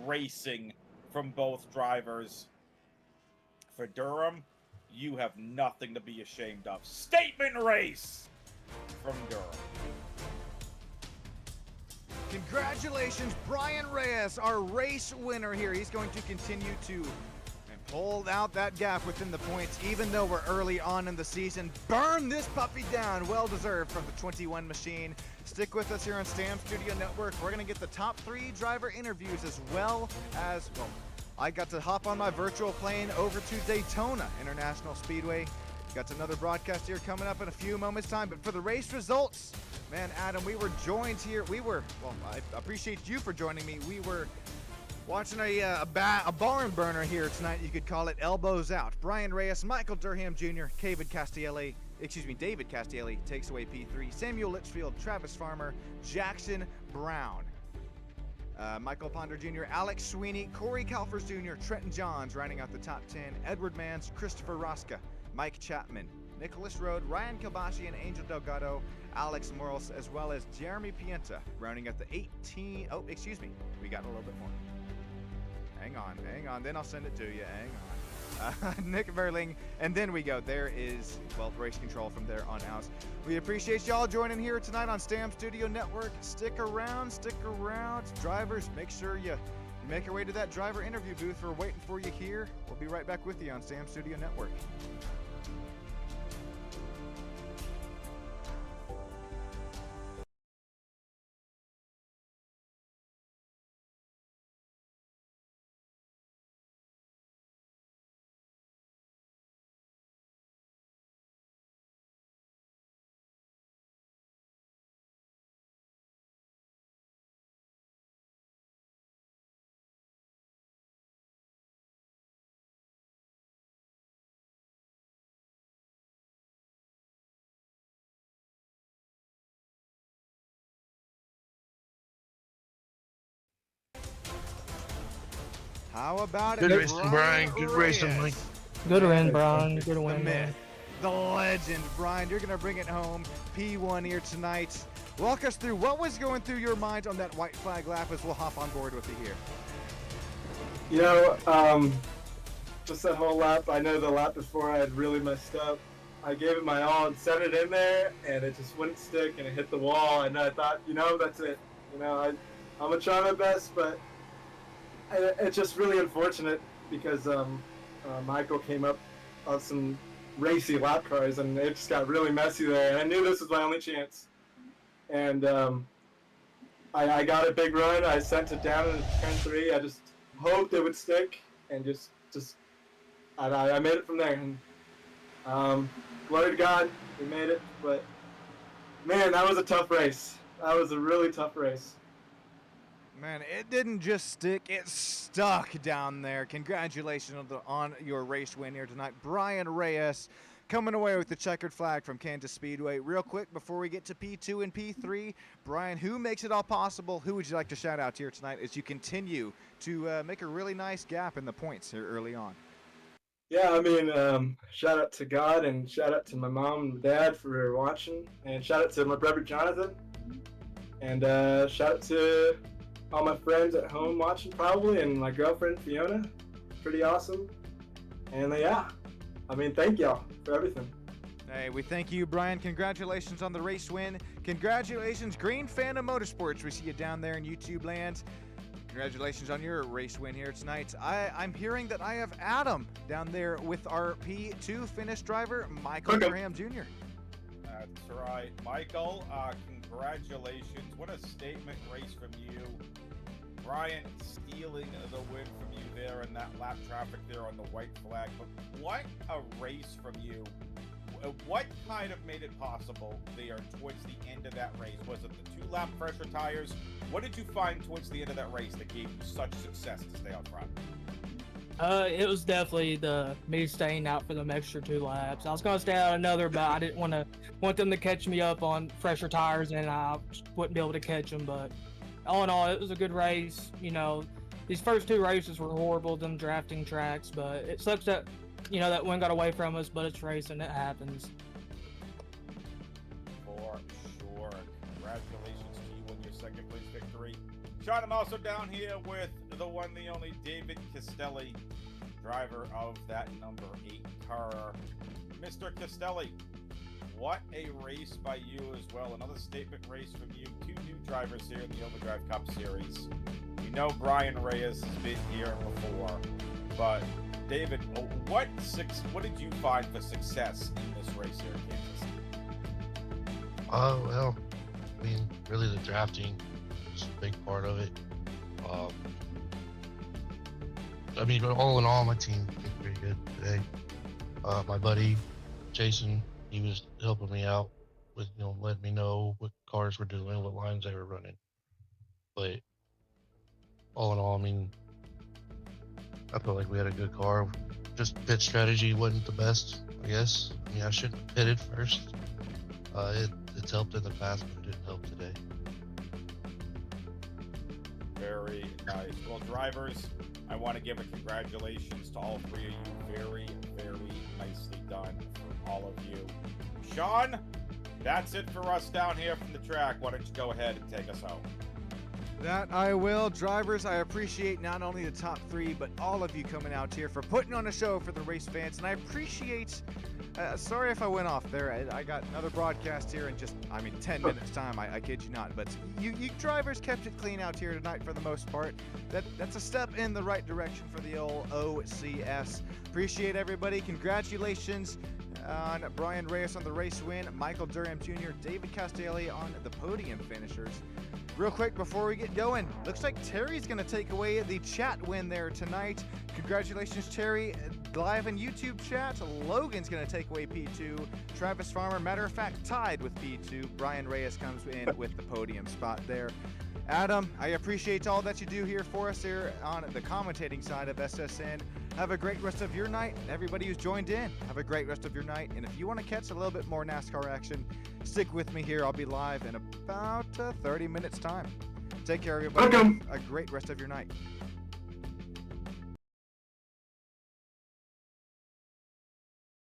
racing from both drivers. For Durham, you have nothing to be ashamed of. Statement race from Durham. Congratulations, Brian Reyes, our race winner here. He's going to continue to pull out that gap within the points, even though we're early on in the season. Burn this puppy down. Well deserved from the 21 machine. Stick with us here on Stam Studio Network. We're going to get the top 3 driver interviews as well. I got to hop on my virtual plane over to Daytona International Speedway. Got another broadcast here coming up in a few moments' time. But for the race results, man, Adam, we were joined here. I appreciate you for joining me. We were watching a barn burner here tonight. You could call it elbows out. Brian Reyes, Michael Durham Jr., David Castielli takes away P3. Samuel Litzfield, Travis Farmer, Jackson Brown. Michael Ponder Jr., Alex Sweeney, Corey Kalfers Jr., Trenton Johns rounding out the top 10, Edward Mans, Christopher Roska, Mike Chapman, Nicholas Rode, Ryan Kilbashi, and Angel Delgado, Alex Morales, as well as Jeremy Pienta rounding out the 18. Oh, excuse me, we got a little bit more. Hang on, then I'll send it to you. Hang on. Nick Verling, and then we go. There is, well, race control from there on out. We appreciate y'all joining here tonight on Stam Studio Network. Stick around. Drivers, make sure you make your way to that driver interview booth. We're waiting for you here. We'll be right back with you on Stam Studio Network. How about Good it, racing, Brian. Good racing, Mike. Good win, Brian. Good The win. myth, the legend, Brian. You're going to bring it home. P1 here tonight. Walk us through what was going through your mind on that white flag lap as we'll hop on board with you here. You know, just that whole lap, I know the lap before I had really messed up. I gave it my all and set it in there, and it just wouldn't stick, and it hit the wall, and I thought, you know, that's it. You know, I'm going to try my best, but it's just really unfortunate because Michael came up on some racy lap cars, and it just got really messy there, and I knew this was my only chance. And I got a big run. I sent it down in turn 3. I just hoped it would stick, and I made it from there. And glory to God, we made it. But man, that was a tough race. That was a really tough race. Man, it didn't just stick, it stuck down there. Congratulations on your race win here tonight. Brian Reyes coming away with the checkered flag from Kansas Speedway. Real quick, before we get to P2 and P3, Brian, who makes it all possible? Who would you like to shout out here tonight as you continue to make a really nice gap in the points here early on? Yeah, I mean, shout out to God, and shout out to my mom and dad for watching, and shout out to my brother Jonathan, and shout out to all my friends at home watching probably, and my girlfriend Fiona. Pretty awesome. And yeah, I mean, thank y'all for everything. Hey, we thank you, Brian. Congratulations on the race win. Congratulations, Green Phantom Motorsports. We see you down there in YouTube land. Congratulations on your race win here tonight. I'm hearing that I have Adam down there with our P2 finish driver, Michael Graham Jr. That's right. Michael, congratulations. What a statement race from you. Brian stealing the win from you there in that lap traffic there on the white flag. But what a race from you. What kind of made it possible there towards the end of that race? Was it the 2-lap fresher tires? What did you find towards the end of that race that gave you such success to stay out front? It was definitely me staying out for them extra 2 laps. I was gonna stay out another, but I didn't want them to catch me up on fresher tires, and I wouldn't be able to catch them. But all in all, it was a good race. You know, these first 2 races were horrible, them drafting tracks, but it sucks that that win got away from us. But it's racing; it happens. For sure. Congratulations to you on your second place victory. Sean, I'm also down here with the one, the only David Castelli, driver of that number 8 car. Mr. Castelli, what a race by you as well. Another statement race from you. 2 new drivers here in the Overdrive Cup Series. We know Brian Reyes has been here before, but David, what did you find for success in this race here in Kansas? Well, I mean, really the drafting is a big part of it. I mean, but all in all, my team did pretty good today. My buddy Jason, he was helping me out with, letting me know what cars were doing, what lines they were running. But all in all, I mean, I felt like we had a good car. Just pit strategy wasn't the best, I guess. I mean, I shouldn't have pitted first. It's helped in the past, but it didn't help today. Very nice. Well, drivers, I want to give a congratulations to all 3 of you. Very, very nicely done from all of you. Sean, that's it for us down here from the track. Why don't you go ahead and take us home? That I will. Drivers, I appreciate not only the top 3, but all of you coming out here for putting on a show for the race fans. And I appreciate, sorry if I went off there. I got another broadcast here in 10 minutes time. I kid you not. But you drivers kept it clean out here tonight for the most part. That's a step in the right direction for the old OCS. Appreciate everybody. Congratulations on Brian Reyes on the race win, Michael Durham Jr., David Castelli on the podium finishers. Real quick before we get going, looks like Terry's going to take away the chat win there tonight. Congratulations, Terry. Live in YouTube chat, Logan's going to take away P2. Travis Farmer, matter of fact, tied with P2. Brian Reyes comes in with the podium spot there. Adam, I appreciate all that you do here for us here on the commentating side of SSN. Have a great rest of your night. Everybody who's joined in, have a great rest of your night. And if you want to catch a little bit more NASCAR action, stick with me here. I'll be live in about 30 minutes time. Take care, everybody. Welcome. A great rest of your night.